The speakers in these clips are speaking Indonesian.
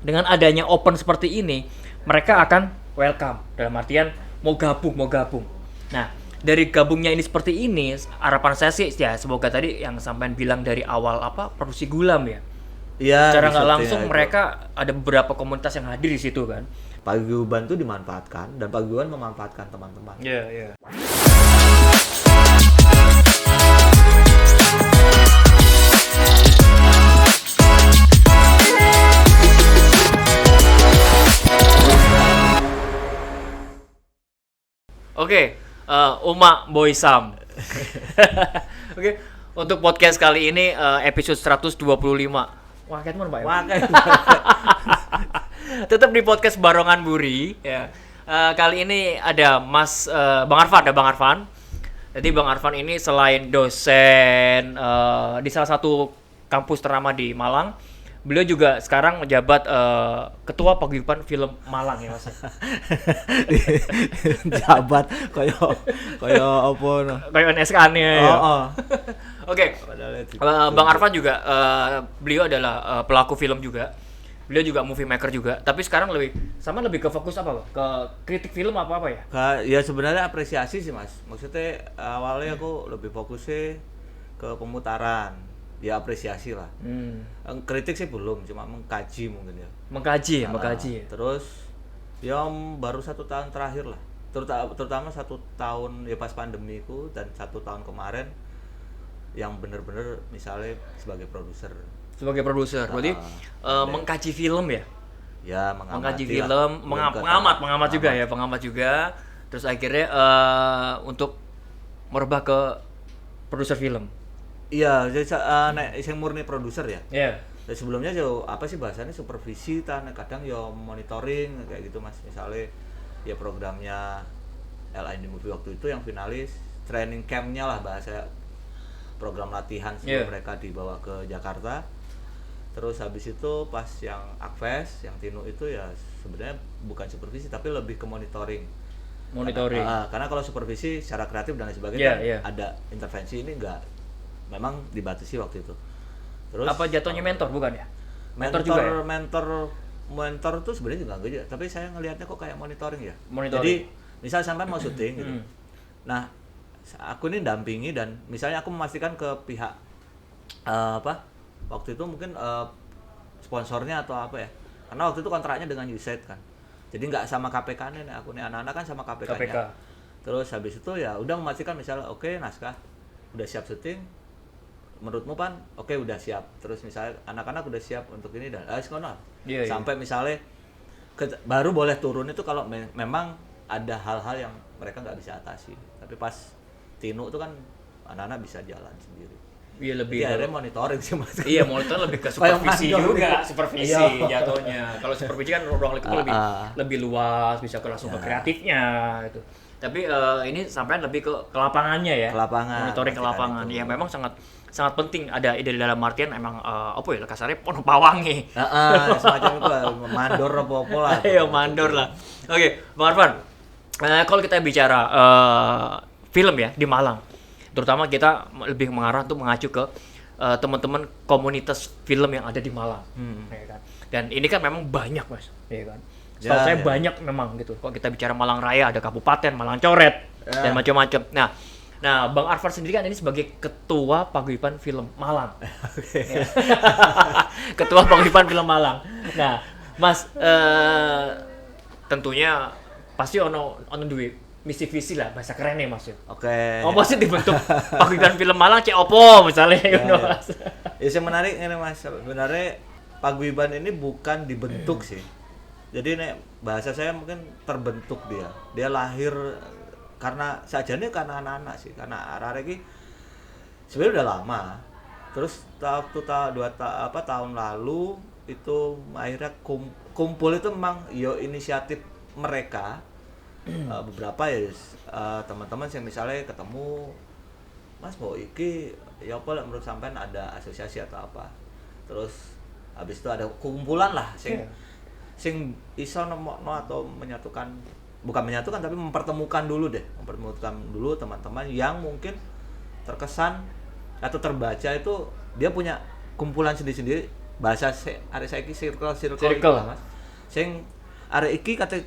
dengan adanya open seperti ini, mereka akan welcome dalam artian mau gabung. Nah, dari gabungnya ini seperti ini, harapan saya sih ya semoga tadi yang sampean bilang dari awal apa produksi gulam ya. Iya, Secara di nggak syuting langsung ya itu. mereka ada beberapa komunitas yang hadir di situ kan. Paguyuban tuh dimanfaatkan dan paguyuban memanfaatkan teman-teman. Iya, iya. Oke, Uma Boy Sam. Oke, untuk podcast kali ini episode 125. Wah, kayak mana, Pak? Wah, kan. Tetap di podcast Barongan Buri ya. Kali ini ada Bang Arfan. Jadi Bang Arfan ini selain dosen di salah satu kampus ternama di Malang, beliau juga sekarang menjabat ketua paguyuban film Malang ya Mas. Jabat koyo apa no. Kayak NSK-nya ya. Oh. Oke. Bang Arfan juga beliau adalah pelaku film juga. Beliau juga movie maker juga, tapi sekarang lebih ke fokus apa, Bang? Ke kritik film apa ya? Ya sebenarnya apresiasi sih Mas. Maksudnya awalnya aku lebih fokusnya ke pemutaran. Ya apresiasi lah. Kritik sih belum, cuma mengkaji mungkin ya. Mengkaji. Terus ya baru 1 tahun terakhir lah. Terutama 1 tahun ya pas pandemiku dan 1 tahun kemarin yang bener-bener misalnya sebagai produser. Berarti mengkaji film ya? Ya Mengkaji mengamati lah. film, Belum pengamat juga. Terus akhirnya untuk merubah ke produser film. Iya, jadi nek sing murni produser ya. Iya. Dan sebelumnya yo apa sih bahasanya supervisi kadang yo monitoring kayak gitu Mas. Misalnya ya programnya LIND Movie waktu itu yang finalis training camp-nya lah bahasa program latihan sebelum mereka dibawa ke Jakarta. Terus habis itu pas yang Akves, yang Tino itu ya sebenarnya bukan supervisi tapi lebih ke monitoring. Karena kalau supervisi secara kreatif dan lain sebagainya ada intervensi, ini enggak, memang dibatasi waktu itu. Terus apa jatuhnya mentor bukan ya? Mentor juga ya? mentor tuh sebenarnya juga enggak, tapi saya ngelihatnya kok kayak monitoring ya. Monitoring. Jadi misal sampai mau syuting gitu. Nah, aku ini dampingi dan misalnya aku memastikan ke pihak waktu itu mungkin sponsornya atau apa ya. Karena waktu itu kontraknya dengan USAID kan. Jadi nggak sama KPK nih, aku nih anak-anak kan sama KPK-nya. Terus habis itu ya udah memastikan misalnya oke, naskah udah siap syuting. Menurutmu Pan, oke udah siap. Terus misalnya anak-anak udah siap untuk ini dan sampai misalnya baru boleh turun itu kalau memang ada hal-hal yang mereka nggak bisa atasi. Tapi pas Tino itu kan anak-anak bisa jalan sendiri. Iya, lebih akhirnya monitoring sih Mas. Iya, monitor lebih ke supervisi juga, supervisi jatuhnya. Kalau supervisi kan ruang lingkup lebih luas, bisa langsung ke kreatifnya gitu. Tapi ini sampai lebih ke lapangannya ya. Monitoring ke lapangan. Ya memang sangat penting ada ide dalam artian emang apa ya kasarnya penuh pawangi. Semacam itu lah, mandor apa lah. Iya, mandor lah. Oke, Bang Arfan. Kalau kita bicara film ya di Malang, terutama kita lebih mengarah untuk mengacu ke teman-teman komunitas film yang ada di Malang, ya kan? Dan ini kan memang banyak Mas, ya kan? Setahu saya banyak memang gitu. Kalau kita bicara Malang Raya ada kabupaten, Malang Coret dan macam-macam. Nah, Bang Arfan sendiri kan ini sebagai ketua paguyuban film Malang. Ya. Ketua paguyuban film Malang. Nah, Mas tentunya pasti ono duwe misi visi lah, bahasa keren nih Mas. Oke. Apa sih dibentuk paguyuban film Malang cek opo misalnya Mas. Ya yang menarik ini Mas, sebenarnya paguyuban ini bukan dibentuk sih. Jadi bahasa saya mungkin terbentuk dia. Dia lahir karena sajane karena anak-anak sih, karena arek-arek iki sebenarnya udah lama. Terus waktu tahun lalu itu akhirnya kumpul itu memang inisiatif mereka. Beberapa ya teman-teman yang misalnya ketemu Mas mau iki ya apa lah menurut sampean ada asosiasi atau apa. Terus habis itu ada kumpulan lah sing iso nemokno atau bukan menyatukan tapi mempertemukan dulu teman-teman yang mungkin terkesan atau terbaca itu dia punya kumpulan sendiri-sendiri bahasa arek saiki circle Circle. lah, Mas. Sing arek iki kate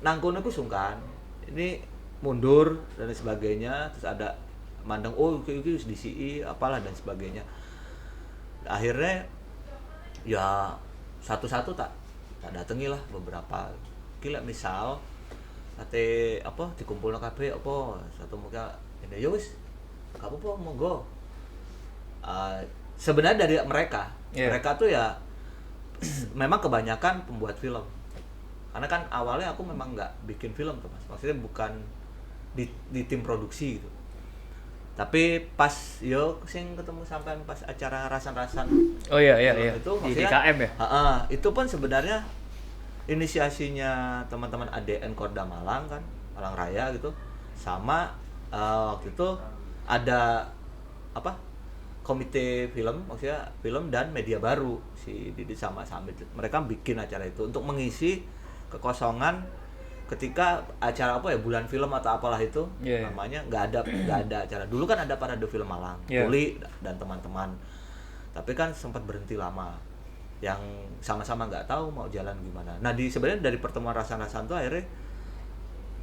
nang kono ku sungkan. Ini mundur dan sebagainya, terus ada mandang oh iki wis disi apalah dan sebagainya. Akhirnya ya satu-satu tak datangi lah beberapa. Kila misal kate apa dikumpulno kabeh apa satu muka ini ya wis gak apa-apa monggo. Sebenarnya dari mereka tuh ya memang kebanyakan pembuat film, karena kan awalnya aku memang nggak bikin film tuh Mas, maksudnya bukan di tim produksi gitu, tapi pas yo sing ketemu sampean pas acara rasan-rasan Oh iya itu di maksudnya DKM ya. itu pun sebenarnya inisiasinya teman-teman ADN Korda Malang kan, Malang Raya gitu, sama waktu itu ada apa komite film, maksudnya film dan media baru si Didi sama Samit, mereka bikin acara itu untuk mengisi kekosongan ketika acara apa ya bulan film atau apalah itu namanya nggak ada acara dulu kan, ada Parade Film Malang, Uli dan teman-teman, tapi kan sempat berhenti lama, yang sama-sama nggak tahu mau jalan gimana. Nah sebenarnya dari pertemuan rasan-rasan tuh akhirnya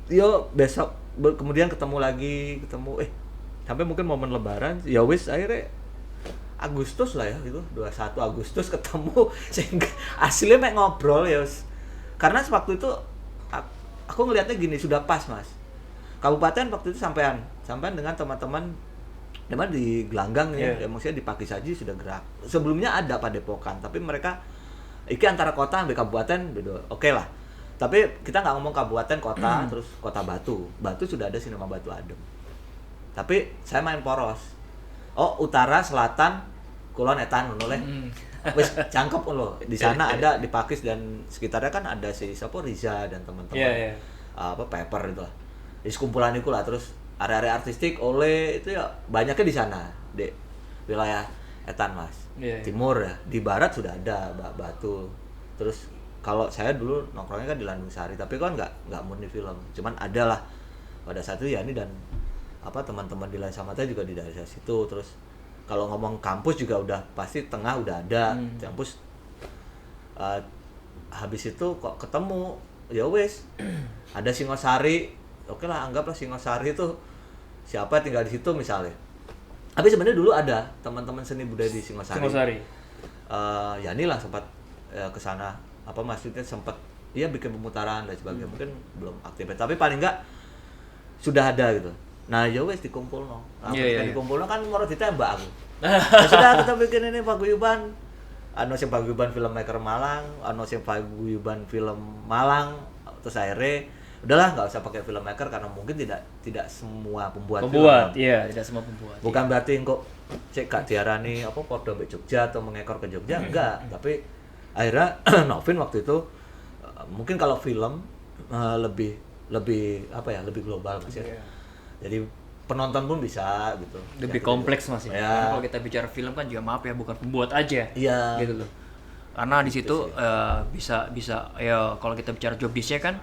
yo besok kemudian ketemu sampai mungkin momen lebaran ya wis akhirnya Agustus lah ya gitu, 21 Agustus ketemu sehingga aslinya mek ngobrol ya wis. Karena waktu itu aku ngelihatnya gini, sudah pas Mas, kabupaten waktu itu sampean dengan teman-teman di Gelanggang ya maksudnya di Pakisaji sudah gerak. Sebelumnya ada Padepokan, tapi mereka iki antara kota sampai kabupaten beda. Oke lah. Tapi kita nggak ngomong kabupaten kota terus kota Batu sudah ada Sinema Batu Adem. Tapi saya main poros. Oh, utara, selatan, kulon etan ngono le. Wis cangkep lho. Di sana ada di Pakis dan sekitarnya kan ada si siapa Riza dan teman-teman. Apa Pepper itu lah. Di sekumpulan itu lah, terus area-area artistik oleh itu ya banyaknya di sana, di wilayah etan Mas. Timur ya. Di barat sudah ada Batu. Terus kalau saya dulu nongkrongnya kan di Landung Sari, tapi kan nggak murni film. Cuman ada lah pada saat itu Yani dan apa teman-teman di Lansa Mata juga di daerah situ. Terus kalau ngomong kampus juga udah pasti tengah udah ada kampus. Habis itu kok ketemu ya wes ada Singosari, oke lah anggaplah Singosari itu siapa tinggal di situ misalnya. Tapi sebenarnya dulu ada teman-teman seni budaya di Singosari. Yani lah sempat ke sana, apa maksudnya sempat bikin pemutaran dan sebagainya. Mungkin belum aktif tapi paling enggak sudah ada gitu. Nah ya wes dikumpulno. Dikumpulno kan moro ditembak aku. Ya sudah kita bikin ini paguyuban. Ano sing paguyuban filmmaker Malang, ano sing paguyuban film Malang. Terus akhirnya udahlah nggak usah pakai filmmaker karena mungkin tidak semua pembuat film. Tidak semua pembuat. Bukan berarti kok cek Kak diarani apa podo mbek Jogja atau mengekor ke Jogja enggak, tapi akhirnya Novin waktu itu mungkin kalau film lebih apa ya, lebih global Mas ya. Jadi penonton pun bisa gitu. Lebih kompleks Mas ya. Karena kalau kita bicara film kan juga maaf ya, bukan pembuat aja. Gitu loh. Karena di situ bisa ya kalau kita bicara job desk-nya kan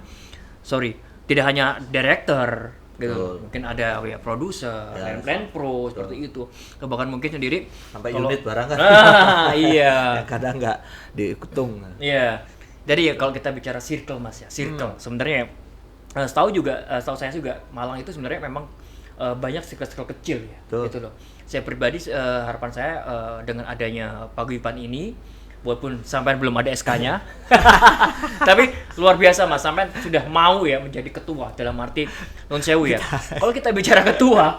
tidak hanya director gitu. Mungkin ada ya produser, plan pro seperti itu. Bahkan mungkin sendiri sampai unit barang kan. Iya. Kadang nggak dihitung. Iya. Jadi ya kalau kita bicara circle Mas ya, circle sebenarnya setahu saya juga Malang itu sebenarnya memang banyak circle kecil ya. Gitu loh. Saya pribadi harapan saya dengan adanya paguyuban ini, walaupun sampai belum ada SK-nya, tapi luar biasa Mas, sampai sudah mau ya menjadi ketua, dalam arti non sewu ya. Kalau kita bicara ketua,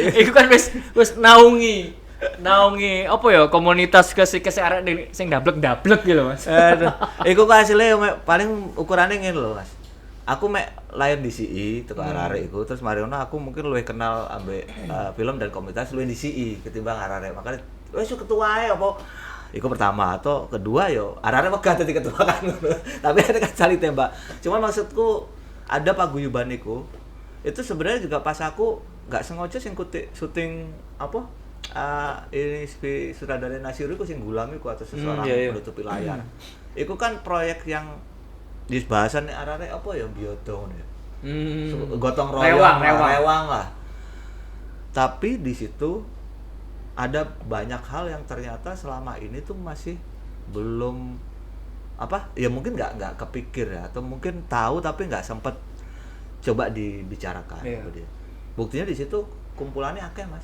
itu kan wis naungi apa ya komunitas arek sing dablek gitu Mas. Iku kok hasilnya paling ukurannya ngene lho Mas. Aku mek lahir di CI teko arek iku, terus mari ngono aku mungkin luwih kenal ambek film dan komunitas luwih di CI ketimbang arek. Makanya wis ketua ae apa iku pertama atau kedua yo arek megah dadi ketua kan. Tapi ada kan saling tembak. Cuman maksudku ada paguyuban iku itu sebenarnya juga pas aku enggak sengaja sing syuting apa ini sutradara Nasir iku sing gulam iku atau seseorang menutupi layar. Iku kan proyek yang di bahasan arek apa ya biodong ya. Gotong royong rewang lah. Tapi di situ ada banyak hal yang ternyata selama ini tuh masih belum apa ya, mungkin nggak kepikir ya, atau mungkin tahu tapi nggak sempet coba dibicarakan. Iya. Buktinya di situ kumpulannya akeh mas,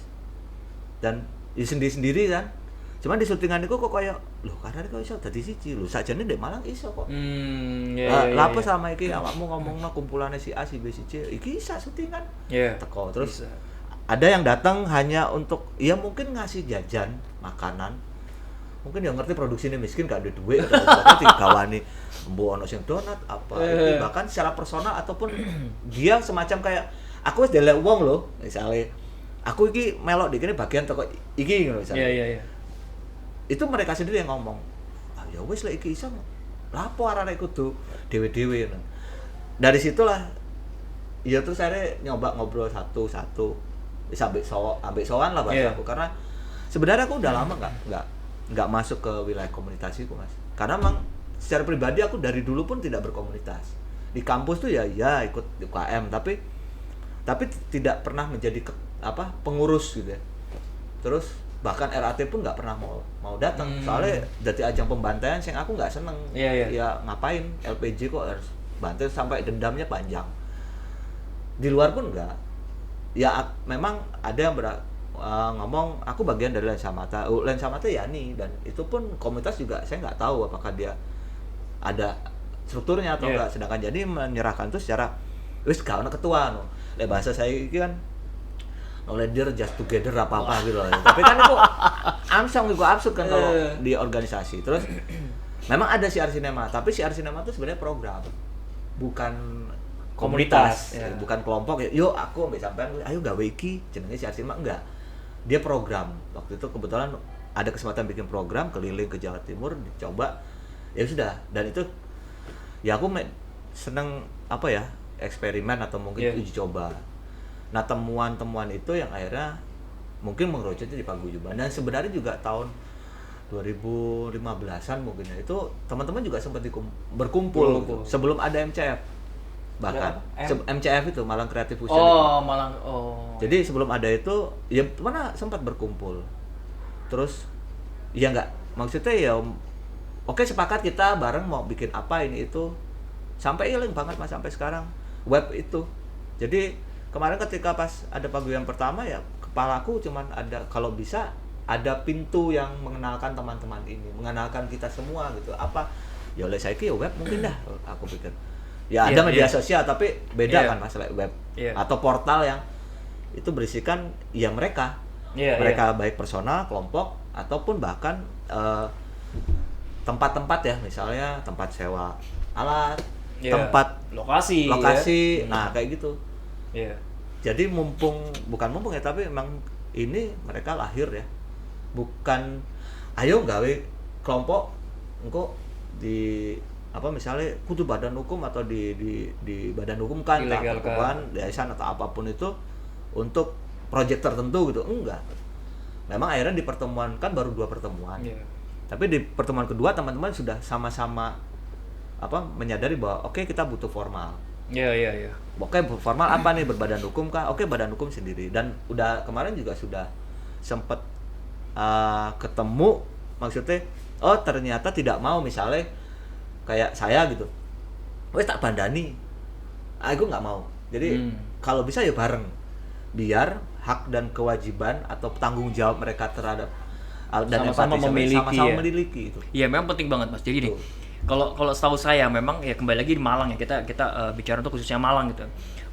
dan ya sendiri kan. Cuman di syutingan itu kok kayak loh, karena kok iso dadi siji lho, sakjane ndek Malang iso kok. Lah apa sama iki awakmu ngomongno kumpulannya si A, si B, si C, iki isa syutingan. Teko terus bisa. Ada yang datang hanya untuk ya mungkin ngasih jajan, makanan. Mungkin yang ngerti produksinya miskin gak ada duit, pokoknya digawani mbo ono sing donat apa. Ini bahkan secara personal ataupun dia semacam kayak aku wis delek wong lho, misalnya aku iki melok di kene bagian toko iki ngono misalnya. Iya. Itu mereka sendiri yang ngomong. Ah ya wis lek iki iso lapo arek kudu dhewe-dhewe ngono. Dari situlah ya terus saya nyoba ngobrol satu-satu. Wis ambek sowan lah bahasa aku, karena sebenarnya aku udah lama nggak masuk ke wilayah komunitas itu mas, karena memang secara pribadi aku dari dulu pun tidak berkomunitas di kampus tuh ya ikut UKM tapi tidak pernah menjadi pengurus gitu ya. Terus bahkan RAT pun nggak pernah mau datang soalnya dari ajang pembantaian yang aku nggak seneng. Ya ngapain LPG kok harus bantai sampai dendamnya panjang, di luar pun enggak ya. Memang ada yang ngomong aku bagian dari Lensa Mata ya nih, dan itu pun komunitas juga saya nggak tahu apakah dia ada strukturnya atau enggak. Sedangkan jadi menyerahkan itu secara wis gak ono ketua no. Bahasa saya ini kan no leader just together apa gitu loh. Tapi kan itu amsong juga absurd kan kalau di organisasi. Terus memang ada siar sinema, tapi siar sinema itu sebenarnya program, bukan komunitas. Bukan kelompok ya. Yuk aku ambil sampean, ayo gawe iki jenenge siar sinema, enggak. Dia program. Waktu itu kebetulan ada kesempatan bikin program keliling ke Jawa Timur, dicoba. Ya sudah, dan itu ya aku seneng eksperimen atau mungkin uji coba. Nah, temuan-temuan itu yang akhirnya mungkin mengerucutnya di Paguyuban. Dan sebenarnya juga tahun 2015-an mungkin ya, itu teman-teman juga sempat berkumpul sebelum ada MCF. Bahkan MCF itu Malang Creative Fusion jadi sebelum ada itu ya mana sempat berkumpul. Terus ya nggak, maksudnya ya oke sepakat kita bareng mau bikin apa ini itu, sampai ilang banget mas sampai sekarang web itu. Jadi kemarin ketika pas ada paguyuban pertama ya kepalaku cuman ada, kalau bisa ada pintu yang mengenalkan teman-teman ini, mengenalkan kita semua gitu. Apa ya oleh saya ya web mungkin dah aku pikir. Ya ada media sosial tapi beda kan masalah web atau portal yang itu berisikan ya mereka baik personal, kelompok ataupun bahkan tempat-tempat ya, misalnya tempat sewa alat, tempat lokasi nah kayak gitu. Jadi bukan mumpung ya, tapi memang ini mereka lahir ya, bukan ayo gawe kelompok engko di misalnya kudu badan hukum atau di badan hukum kan perkumpulan yayasan atau apapun itu untuk proyek tertentu gitu, enggak. Memang akhirnya di pertemuan kan baru 2 pertemuan. Tapi di pertemuan kedua teman-teman sudah sama-sama menyadari bahwa oke, kita butuh formal. Oke, formal apa nih, berbadan hukum kah? Oke, badan hukum sendiri. Dan udah kemarin juga sudah sempat ketemu, maksudnya ternyata tidak mau misalnya kayak saya gitu, wes tak bandani, aku nggak mau. Jadi kalau bisa ya bareng, biar hak dan kewajiban atau tanggung jawab mereka terhadap dan sama-sama memiliki itu. Iya, memang penting banget mas. Jadi nih, kalau setahu saya memang ya kembali lagi di Malang ya, kita bicara untuk khususnya Malang gitu,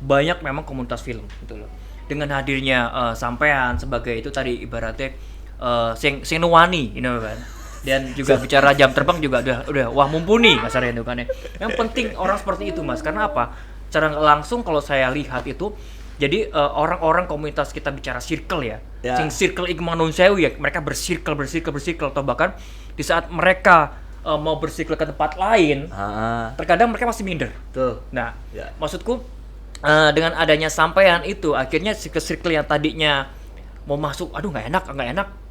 banyak memang komunitas film gitu loh. Dengan hadirnya sampean sebagai itu tadi ibaratnya sing nuwani, kan. Dan juga bicara jam terbang juga udah wah mumpuni kasarnya itu kan ya. Yang penting orang seperti itu mas, karena apa? Secara langsung kalau saya lihat itu, jadi orang-orang komunitas kita bicara circle ya. Sing circle iki manung sewu ya, mereka bersirkel atau bahkan di saat mereka mau bersirkel ke tempat lain, terkadang mereka masih minder. Nah, maksudku dengan adanya sampean itu akhirnya circle yang tadinya mau masuk, aduh nggak enak.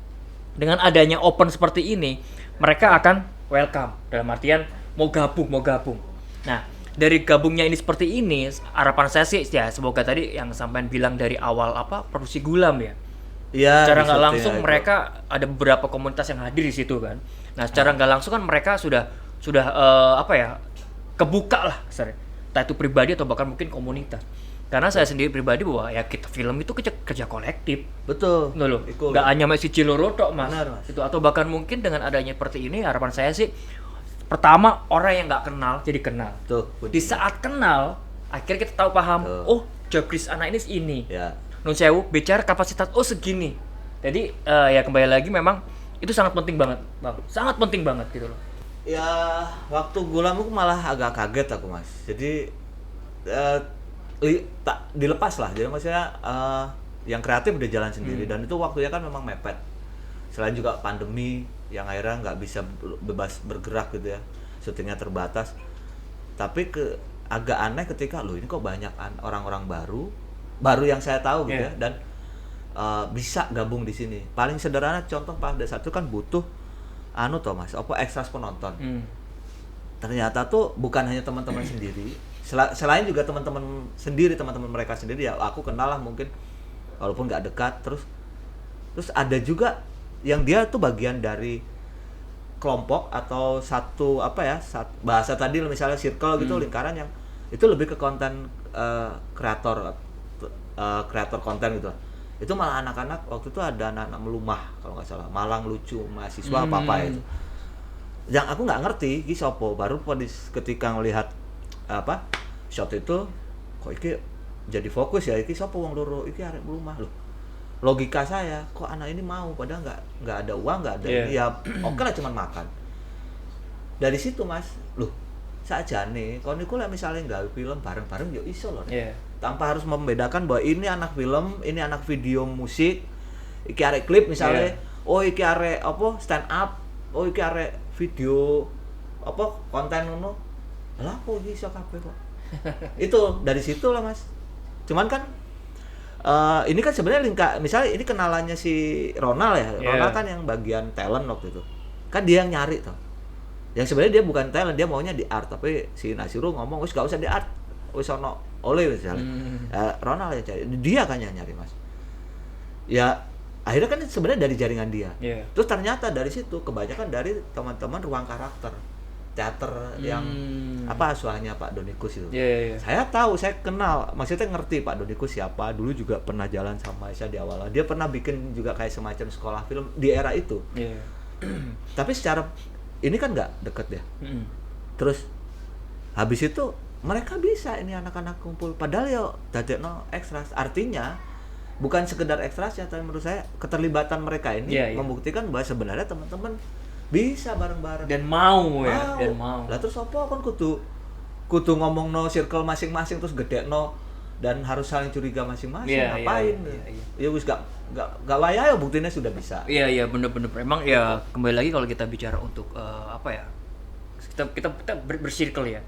Dengan adanya open seperti ini, mereka akan welcome, dalam artian mau gabung. Nah, dari gabungnya ini seperti ini, harapan saya sih ya semoga tadi yang sampean bilang dari awal produksi Gulam ya. Iya, Secara di nggak syutingnya langsung itu. mereka ada beberapa komunitas yang hadir di situ kan. Nah, secara nggak langsung kan mereka sudah apa ya, kebuka lah kasarnya. Entah itu pribadi atau bahkan mungkin komunitas. Karena saya sendiri pribadi bahwa ya kita film itu kerja kolektif. Betul. Nggak loh, Ikut. nggak hanya masih Ciloro tok mas. Benar, Mas. Itu atau bahkan mungkin dengan adanya seperti ini harapan saya sih pertama orang yang nggak kenal jadi kenal. Tuh. Di saat kenal akhirnya kita tahu paham. Tuh. Oh, job Chris anak ini. Ya. Nun sewu bicara kapasitas segini. Jadi ya kembali lagi memang itu sangat penting banget, Bang. Sangat penting banget gitu loh. Ya, waktu Gulam aku malah agak kaget aku, Mas. Jadi tak dilepas lah. Jadi maksudnya yang kreatif udah jalan sendiri dan itu waktunya kan memang mepet. Selain juga pandemi yang akhirnya nggak bisa bebas bergerak gitu ya, syutingnya terbatas. Tapi agak aneh ketika loh ini kok banyak orang-orang baru yang saya tahu gitu ya dan bisa gabung di sini. Paling sederhana contoh pada saat itu kan butuh toh Mas, apa ekstras penonton. Ternyata tuh bukan hanya teman-teman sendiri, selain juga teman-teman mereka sendiri ya aku kenal lah mungkin walaupun nggak dekat terus ada juga yang dia tuh bagian dari kelompok atau satu bahasa tadi misalnya circle gitu lingkaran yang itu lebih ke konten kreator konten gitu. Itu malah anak-anak waktu itu ada anak-anak melumah kalau nggak salah Malang lucu mahasiswa apa itu yang aku nggak ngerti iki sopo baru ketika ngelihat shot itu kok iki jadi fokus ya iki sopo wong loro iki arek melumah loh. Logika saya kok anak ini mau padahal nggak ada uang nggak ada ya oke lah cuman makan dari situ Mas loh sajane kalau niku lah misalnya nggak film bareng-bareng yo iso loh tanpa harus membedakan bahwa ini anak film ini anak video musik iki arek klip misalnya oh iki arek stand up oh iki arek video konten ngono lah kok iso kabeh kok itu dari situ lah Mas cuman kan ini kan sebenarnya misalnya ini kenalannya si Ronald ya. Ronald kan yang bagian talent waktu itu. Kan dia yang nyari tuh. Yang sebenarnya dia bukan talent, dia maunya di art, tapi si Nasiru ngomong, "Wis gak usah di art. Wis ono oleh misalnya." Ronald yang cari. Dia kan yang nyari, Mas. Ya akhirnya kan sebenarnya dari jaringan dia. Terus ternyata dari situ kebanyakan dari teman-teman ruang karakter. Teater yang asuhannya Pak Donikus itu. Saya tahu, saya kenal, maksudnya ngerti Pak Donikus siapa. Dulu juga pernah jalan sama saya di awal. Dia pernah bikin juga kayak semacam sekolah film di era itu. Tapi secara ini kan nggak deket ya. Terus habis itu mereka bisa ini anak-anak kumpul. Padahal ya dadekno ekstras. Artinya bukan sekedar ekstras ya, tapi menurut saya keterlibatan mereka ini membuktikan bahwa sebenarnya teman-teman bisa bareng-bareng dan mau. Lah terus apa kan kudu ngomong circle masing-masing terus gedekno dan harus saling curiga masing-masing ngapain ya wis gak wayah ya buktinya sudah bisa bener emang ya kembali lagi kalau kita bicara untuk kita bersirkel ya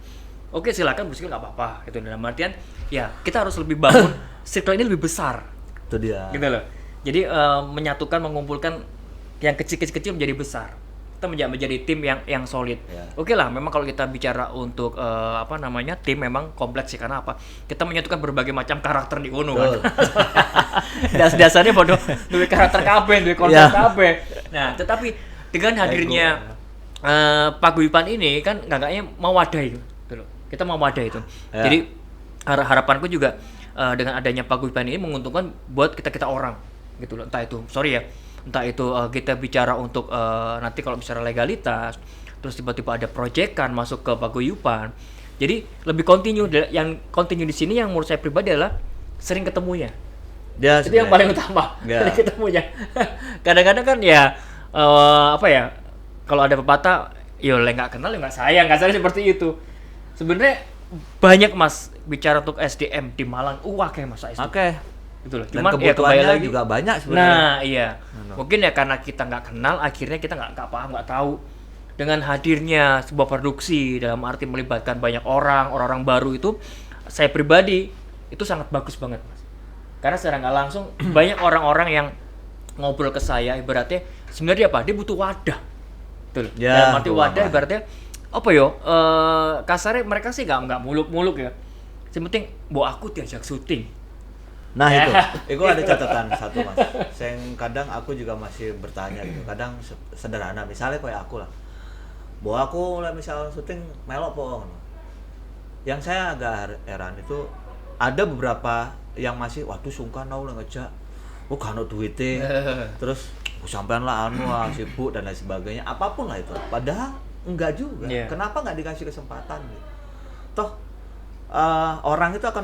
oke silakan bersirkel nggak apa-apa itu dalam artian ya kita harus lebih bangun circle ini lebih besar itu dia gitu loh jadi menyatukan mengumpulkan yang kecil-kecil menjadi besar kita menjadi tim yang solid. Oke lah, memang kalau kita bicara untuk tim memang kompleks sih karena apa? Kita menyatukan berbagai macam karakter di Uno kan. Dasarnya bodoh duwe karakter kabeh, duwe konsep kabeh. Nah, tetapi dengan hadirnya paguyuban ini kan enggaknya mewadahi gitu loh. Kita mewadahi itu. Jadi harapanku juga dengan adanya paguyuban ini menguntungkan buat kita orang gitu loh. Entah itu kita bicara untuk nanti kalau bicara legalitas terus tiba-tiba ada proyekan masuk ke paguyuban jadi lebih kontinu yang kontinu di sini yang menurut saya pribadi adalah sering ketemunya itu yang paling utama sering ketemunya kadang-kadang kan kalau ada pepatah yo nggak kenal ya nggak sayang seperti itu sebenarnya banyak Mas bicara untuk SDM di Malang kayak Mas SDM gitu loh. Cuman kebutuhannya lagi juga banyak sebenarnya. Mungkin ya karena kita nggak kenal, akhirnya kita nggak paham, nggak tahu. Dengan hadirnya sebuah produksi dalam arti melibatkan banyak orang baru itu, saya pribadi itu sangat bagus banget, Mas. Karena secara nggak langsung banyak orang-orang yang ngobrol ke saya, ibaratnya sebenarnya dia butuh wadah, gitu loh. Dalam arti wadah, ibaratnya kasarnya mereka sih nggak muluk-muluk ya. Yang penting, aku diajak syuting. Nah itu ada catatan satu mas. Yang kadang aku juga masih bertanya gitu. Kadang sederhana, misalnya kayak aku lah. Bahwa aku lah misal syuting melok po. Yang saya agak heran itu ada beberapa yang masih waduh sungkan lah ngejak. Oh kan duitnya. Terus sampean lah sibuk dan lain sebagainya. Apapun lah itu. Padahal enggak juga. Yeah. Kenapa nggak dikasih kesempatan gitu? Toh orang itu akan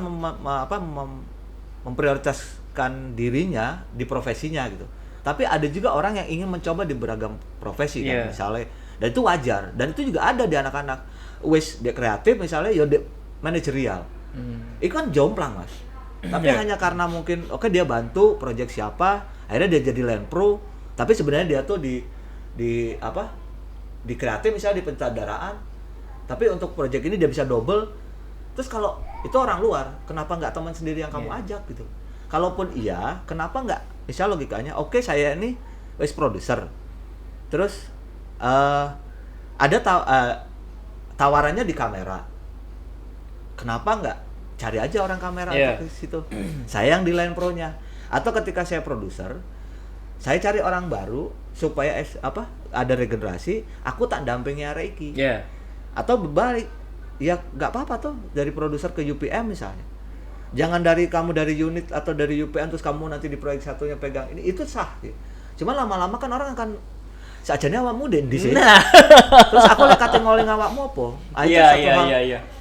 memprioritaskan dirinya di profesinya gitu. Tapi ada juga orang yang ingin mencoba di beragam profesi kan, misalnya, dan itu wajar. Dan itu juga ada di anak-anak wis dia kreatif misalnya, ya dia manajerial. Itu kan jomplang mas. Tapi hanya karena mungkin dia bantu proyek siapa, akhirnya dia jadi land pro. Tapi sebenarnya dia tuh di kreatif misalnya di penyutradaraan. Tapi untuk proyek ini dia bisa double. Terus kalau itu orang luar, kenapa nggak teman sendiri yang kamu ajak gitu? Kalaupun iya, kenapa nggak? Misal logikanya, oke saya ini wis produser, terus ada tawarannya di kamera, kenapa nggak cari aja orang kamera untuk ke situ? Saya yang di line pro-nya. Atau ketika saya produser, saya cari orang baru supaya ada regenerasi, aku tak dampingi Reiki. Atau berbalik. Ya nggak apa-apa tuh dari produser ke UPM misalnya. Jangan kamu dari unit atau dari UPM terus kamu nanti di proyek satunya pegang ini, itu sah. Gitu. Cuma lama-lama kan orang akan sajane awakmu di sini. Terus aku lek kate ngoling awakmu apa?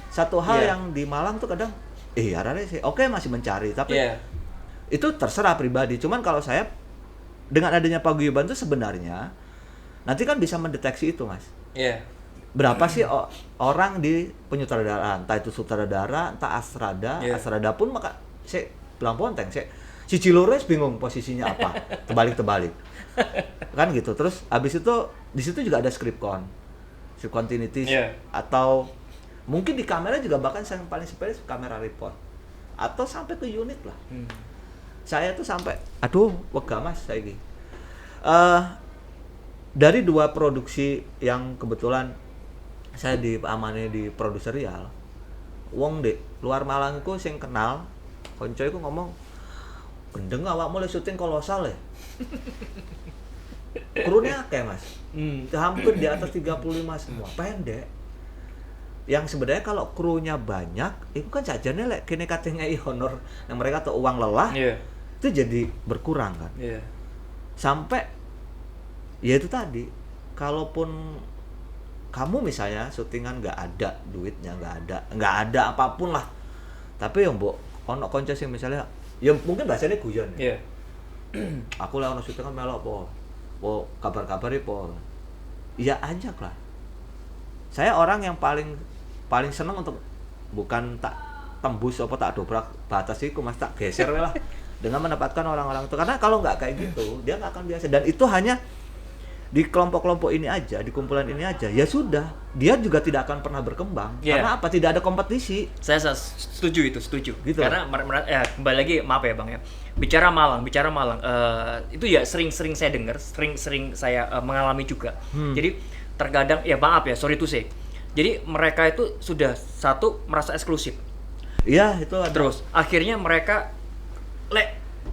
Satu hal yang di Malang tuh kadang arane sih oke masih mencari tapi itu terserah pribadi. Cuman kalau saya dengan adanya paguyuban tuh sebenarnya nanti kan bisa mendeteksi itu mas. Berapa sih orang di penyutradaraan, entah itu sutradara, entah asrada, asrada pun maka saya bilang ponteng, si Cilores bingung posisinya apa, terbalik, kan gitu. Terus abis itu di situ juga ada script continuity, atau mungkin di kamera juga bahkan yang paling sepele kamera report, atau sampai ke unit lah. Saya tuh sampai, aduh, wega mas saya gini. Dari 2 produksi yang kebetulan saya diamani di produserial, wong dek luar Malang iku sing kenal, konco iku ngomong, gendeng awakmu le syuting kolosal ya. Krunya akeh mas, hampir di atas 35 semua, pendek. Yang sebenarnya kalau krunya banyak, itu kan sajane lek kene kate ngei honor yang mereka tuh uang lelah, itu jadi berkurang kan. Sampai ya itu tadi, kalaupun kamu misalnya syutingan nggak ada duitnya, nggak ada apapun lah, tapi yang ono konco sing misalnya ya mungkin bahasanya guyon aku lah ono syutingan melok po kabar-kabari po ya ajak lah. Saya orang yang paling seneng untuk bukan tak tembus apa tak dobrak batas itu mas, tak geser lah dengan menempatkan orang-orang itu, karena kalau nggak kayak gitu dia nggak akan biasa. Dan itu hanya di kelompok-kelompok ini aja, di kumpulan ini aja, ya sudah, dia juga tidak akan pernah berkembang. Karena apa? Tidak ada kompetisi. Saya setuju itu, gitu. Karena kembali lagi, maaf ya bang ya, bicara Malang, itu ya sering saya dengar, sering saya mengalami juga. Jadi terkadang ya maaf ya, sorry to say, jadi mereka itu sudah merasa eksklusif. Iya itu. Terus akhirnya mereka,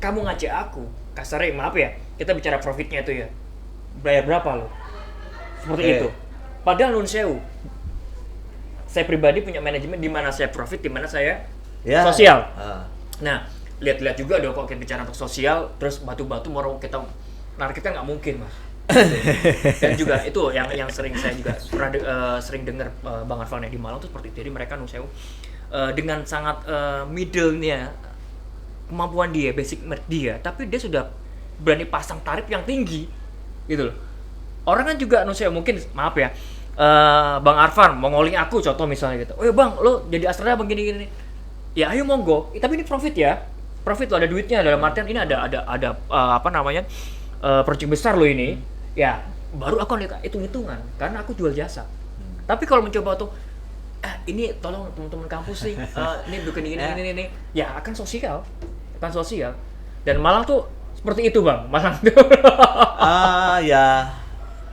kamu ngajak aku, kasarnya maaf ya, kita bicara profitnya itu ya, bayar berapa lo? Seperti itu. Padahal nun sewu, saya pribadi punya manajemen di mana saya profit, di mana saya sosial. Nah, lihat-lihat juga dong kalau kita bicara untuk sosial, terus batu-batu mau kita narik, kita nggak mungkin mas. Dan juga itu yang sering saya juga pernah sering dengar Bang Arfan di Malang tuh seperti itu. Jadi mereka nun sewu dengan sangat middle-nya kemampuan dia, basic dia, tapi dia sudah berani pasang tarif yang tinggi. Gitu loh. Orang kan juga mungkin maaf ya, Bang Arfan mau ngoling aku contoh misalnya gitu. Oh ya bang, lo jadi asrada begini-gini. Ya ayo monggo. Tapi ini profit ya. Profit lo ada duitnya, dalam artian ini ada project besar lo ini. Ya, baru aku hitung-hitungan karena aku jual jasa. Tapi kalau mencoba tuh ini tolong teman-teman kampus nih, ini bikin ini, ya akan sosial. Dan Malang tuh seperti itu bang, Malang tuh.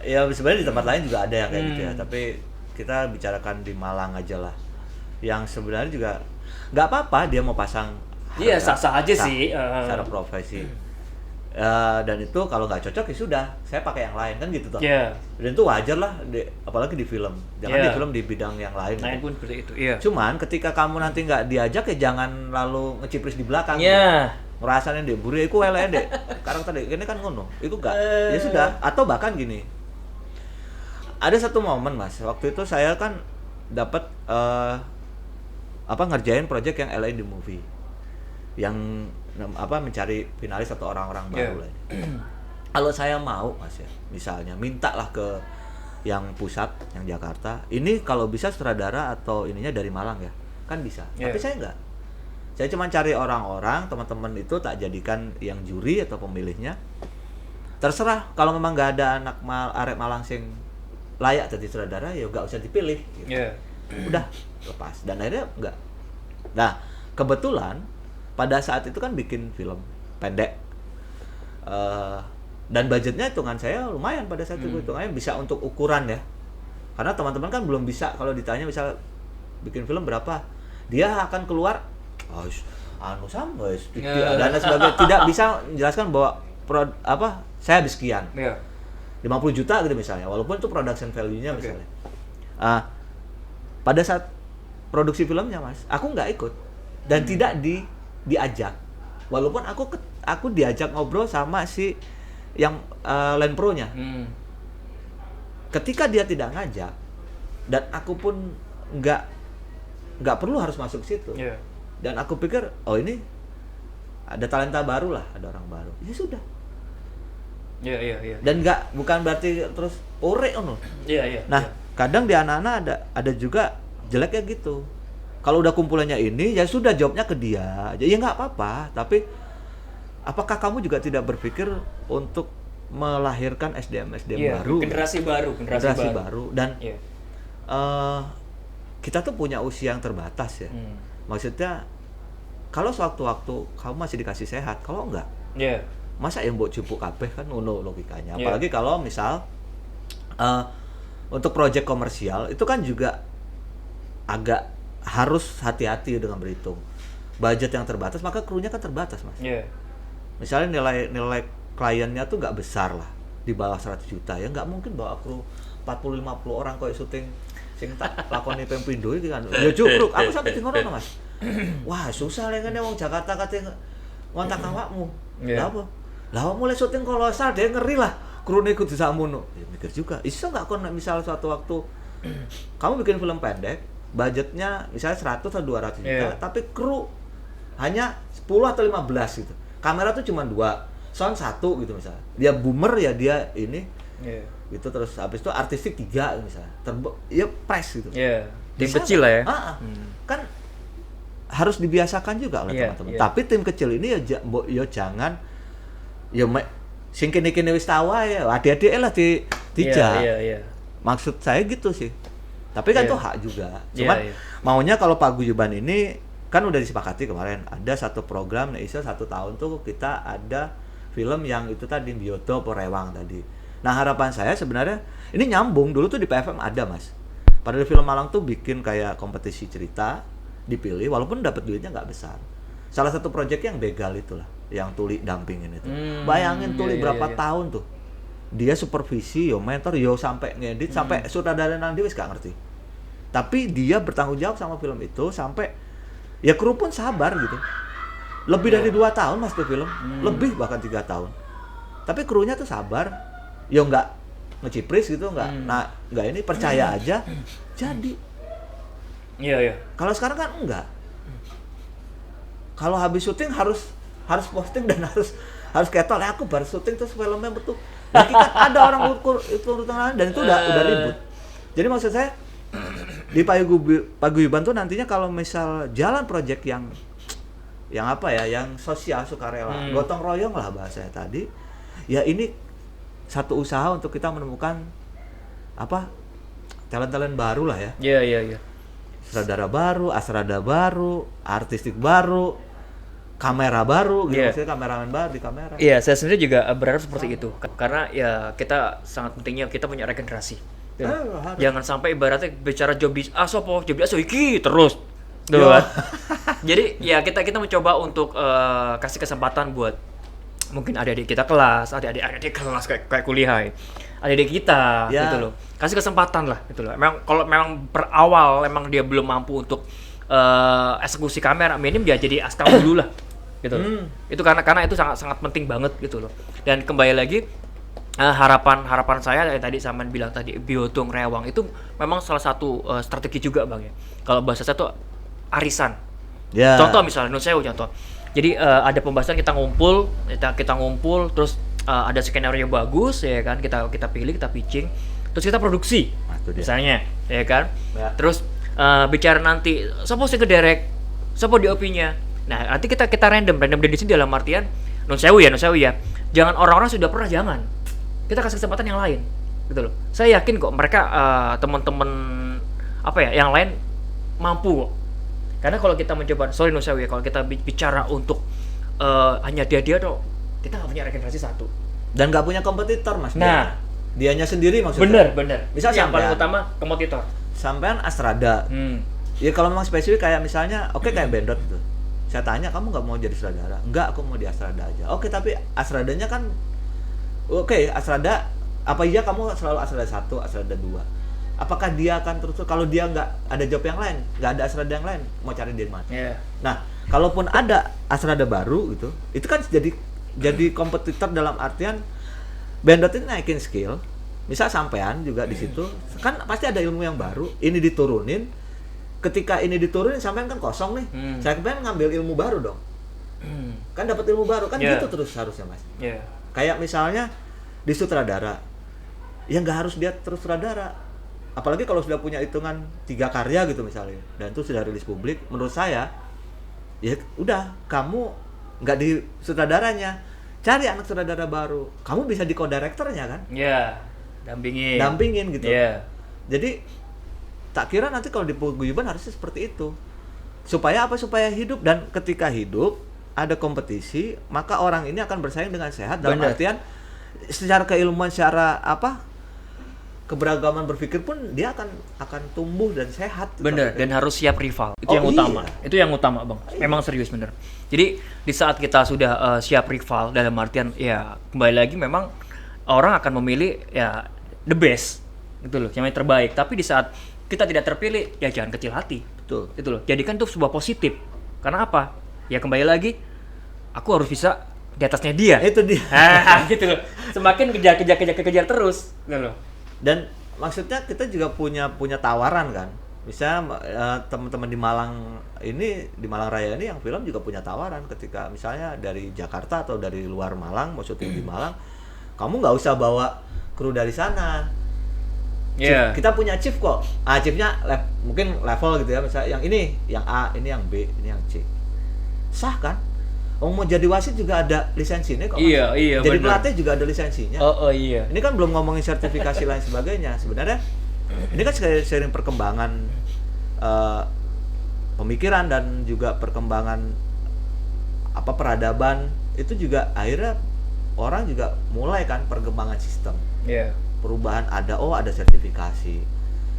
Ya sebenarnya di tempat lain juga ada yang kayak gitu ya, tapi kita bicarakan di Malang aja lah. Yang sebenarnya juga nggak apa-apa dia mau pasang Iya, sah-sah aja Sah, sih. secara profesi. Dan itu kalau nggak cocok ya sudah, saya pakai yang lain kan gitu toh. Iya. Dan itu wajar lah, apalagi di film. Jangan Iya. di film di bidang yang lain. Lain gitu. pun seperti itu. Iya. Cuman ketika kamu nanti nggak diajak ya jangan lalu ngecipris di belakang. Iya. Ngerasain deh, buri iku elek deh. Karakter deh, ini kan ngono. Itu enggak. Ya sudah, atau bahkan gini. Ada satu momen Mas, waktu itu saya kan dapat ngerjain project yang LA The Movie. Yang mencari finalis atau orang-orang baru lah. Kalau saya mau Mas ya, misalnya mintalah ke yang pusat, yang Jakarta. Ini kalau bisa sutradara atau ininya dari Malang ya. Kan bisa. Tapi saya enggak. Saya cuma cari orang-orang, teman-teman itu tak jadikan yang juri atau pemilihnya. Terserah, kalau memang nggak ada anak arek Malang sing layak jadi sutradara, ya nggak usah dipilih. Gitu. Udah, lepas. Dan akhirnya nggak. Nah, kebetulan pada saat itu kan bikin film pendek. Dan budgetnya hitungan saya lumayan pada saat itu. Hitungannya bisa untuk ukuran ya. Karena teman-teman kan belum bisa, kalau ditanya misal bikin film berapa, dia akan keluar dana sebagai tidak bisa menjelaskan bahwa saya habis sekian. 50 juta gitu misalnya, walaupun itu production value-nya misalnya. Pada saat produksi filmnya Mas, aku nggak ikut dan tidak diajak. Walaupun aku diajak ngobrol sama si yang Land Pro-nya. Ketika dia tidak ngajak dan aku pun nggak perlu harus masuk situ. Dan aku pikir, oh ini ada talenta baru lah, ada orang baru. Ya sudah. Iya. Dan bukan berarti terus ore ono. Iya. Nah, kadang di anak-anak ada juga jeleknya gitu. Kalau udah kumpulannya ini, ya sudah jawabnya ke dia. Ya nggak apa-apa, tapi apakah kamu juga tidak berpikir untuk melahirkan SDM baru? Generasi baru. Dan kita tuh punya usia yang terbatas ya. Maksudnya kalau sewaktu-waktu kamu masih dikasih sehat, kalau enggak, masa yang mbok jupuk kabeh kan ngono logikanya. Apalagi kalau misal untuk proyek komersial itu kan juga agak harus hati-hati dengan berhitung. Budget yang terbatas, maka krunya kan terbatas Mas. Misalnya nilai kliennya tuh nggak besar lah, di bawah 100 juta ya nggak mungkin bawa kru 40-50 orang kok syuting sing tak lakoni pempindo iki kan. Ya cukruk, aku sampai di ngono Mas. Wah, susah lek ngene wong Jakarta kate ngontak awakmu. Lah apa? Lah mulai syuting kolosal dia ngeri lah. Krune kudu sakmono. Ya mikir juga. Iso enggak kon misal suatu waktu kamu bikin film pendek, budgetnya misalnya 100 atau 200 juta, tapi kru hanya 10 atau 15 gitu. Kamera tuh cuma 2, sound 1 gitu misalnya. Dia boomer ya dia ini. Gitu terus habis itu artistik 3 misalnya. Ya press gitu. Tim kecil lah ya. Kan harus dibiasakan juga oleh teman-teman. Tapi tim kecil ini ya jangan sing kene-kene wis tawa ya, adik-adik lah dijak. Maksud saya gitu sih. Tapi kan itu hak juga. Cuman maunya kalau paguyuban ini kan udah disepakati kemarin ada satu program Indonesia 1 tahun tuh kita ada film yang itu tadi Bioto Porewang tadi. Nah, harapan saya sebenarnya ini nyambung, dulu tuh di PFM ada Mas. Padahal film Malang tuh bikin kayak kompetisi cerita, dipilih walaupun dapat duitnya nggak besar. Salah satu proyek yang begal itulah, yang Tuli dampingin itu. Bayangin Tuli berapa tahun tuh. Dia supervisi, mentor, sampai ngedit, sampai sutradara nang dia wis gak ngerti. Tapi dia bertanggung jawab sama film itu sampai ya kru pun sabar gitu. Lebih dari 2 tahun Mas tuh film, lebih bahkan 3 tahun. Tapi krunya tuh sabar. Ya nggak ngecipris gitu, nggak ini percaya aja jadi. Kalau sekarang kan enggak. Kalau habis syuting harus posting dan harus ketol. Aku baru syuting terus filmnya betul. Jadi kan ada orang ukur urutan dan itu udah ribut. Jadi maksud saya di paguyuban tuh nantinya kalau misal jalan project yang yang sosial sukarela, gotong royong lah bahasanya tadi. Ya ini satu usaha untuk kita menemukan talent-talent baru lah ya. Iya. Sutradara baru, asrada baru, artistik baru, kamera baru, gitu. Maksudnya kameramen baru di kamera. Iya, saya sendiri juga berharap seperti itu. Karena ya kita sangat pentingnya kita punya regenerasi. Jangan sampai ibaratnya bicara job di sopo, job di iki terus. Tuh Yo. kan. Jadi ya kita mencoba untuk kasih kesempatan buat mungkin adik-adik kita kelas, adik-adik kelas kayak kuliah, ya. Adik-adik kita Ya. gitu loh. Kasih kesempatan lah gitu loh. Memang kalau memang berawal emang dia belum mampu untuk eksekusi kamera, minim dia jadi askam dulu lah gitu loh. Itu karena itu sangat sangat penting banget gitu loh. Dan kembali lagi harapan saya tadi Saman bilang tadi biodong rewang itu memang salah satu strategi juga Bang ya. Kalau bahasa saya tuh arisan. Ya. Contoh misalnya Nusewu contoh. Jadi ada pembahasan kita ngumpul terus ada skenario bagus ya kan, kita pilih, kita pitching, terus kita produksi. Nah, itu dia. Misalnya ya kan. Ya. Terus bicara nanti siapa sih kedirect, siapa DOP-nya. Nah, nanti kita random di sini dalam artian Nusewu ya. Jangan orang-orang sudah pernah, jangan. Kita kasih kesempatan yang lain. Gitu loh. Saya yakin kok mereka teman-teman yang lain mampu kok. Karena kalau kita mencoba, sorry Nusawi ya, kalau kita bicara untuk hanya dia tuh, kita nggak punya regenerasi satu. Dan nggak punya kompetitor mas. Nah, dianya sendiri maksudnya. Bener. Misal yang paling sampean. utama kompetitor. Sampean Astrada. Ya kalau memang spesifik kayak misalnya, oke kayak Bendot gitu. Saya tanya, kamu nggak mau jadi sutradara? Enggak, aku mau di Astrada aja. Oke, tapi Astradanya kan, oke, Astrada, apa iya kamu selalu Astrada 1, Astrada 2? Apakah dia akan terus, kalau dia nggak ada job yang lain, nggak ada Astrada yang lain, mau cari di mana? Yeah. Nah, kalaupun ada Astrada baru gitu, itu kan jadi kompetitor dalam artian Bendot ini naikin skill. Misal sampean juga di situ, kan pasti ada ilmu yang baru, ini diturunin. Ketika ini diturunin, sampean kan kosong nih. Saya pengen ngambil ilmu baru dong. Kan dapat ilmu baru kan, Yeah. gitu terus harusnya mas. Yeah. Kayak misalnya di sutradara, ya nggak harus dia terus sutradara. Apalagi kalau sudah punya hitungan 3 karya gitu misalnya, dan itu sudah rilis publik, menurut saya ya udah, kamu nggak di sutradaranya, cari anak sutradara baru, kamu bisa di co-directornya kan, Yeah. dampingin gitu. Yeah. Jadi tak kira nanti kalau di paguyuban harusnya seperti itu, supaya apa? Supaya hidup, dan ketika hidup ada kompetisi, maka orang ini akan bersaing dengan sehat dalam Bener. artian secara keilmuan, secara keberagaman berpikir pun dia akan tumbuh dan sehat. Bener, dan harus siap rival. Itu Oh, yang utama. iya. Itu yang utama, Bang. Memang serius bener. Jadi di saat kita sudah siap rival dalam artian ya kembali lagi memang orang akan memilih ya the best gitu loh, yang terbaik. Tapi di saat kita tidak terpilih ya jangan kecil hati. Betul. Itu loh. Jadikan itu sebuah positif. Karena apa? Ya kembali lagi aku harus bisa di atasnya dia. Itu dia. Gitu loh. Semakin kejar terus gitu loh. Dan maksudnya kita juga punya tawaran kan. Misalnya teman-teman di Malang ini, di Malang Raya ini yang film juga punya tawaran ketika misalnya dari Jakarta atau dari luar Malang mau syuting di Malang, kamu nggak usah bawa kru dari sana. Iya. Kita punya chief kok. Chiefnya mungkin level gitu ya, misalnya yang ini, yang A, ini yang B, ini yang C. Sah kan? Mau jadi wasit juga ada lisensinya kok. Iya, Jadi bener. pelatih juga ada lisensinya. Oh iya. Ini kan belum ngomongin sertifikasi lain sebagainya. Sebenarnya ini kan seiring perkembangan pemikiran dan juga perkembangan peradaban, itu juga akhirnya orang juga mulai kan perkembangan sistem. Iya. Perubahan ada sertifikasi.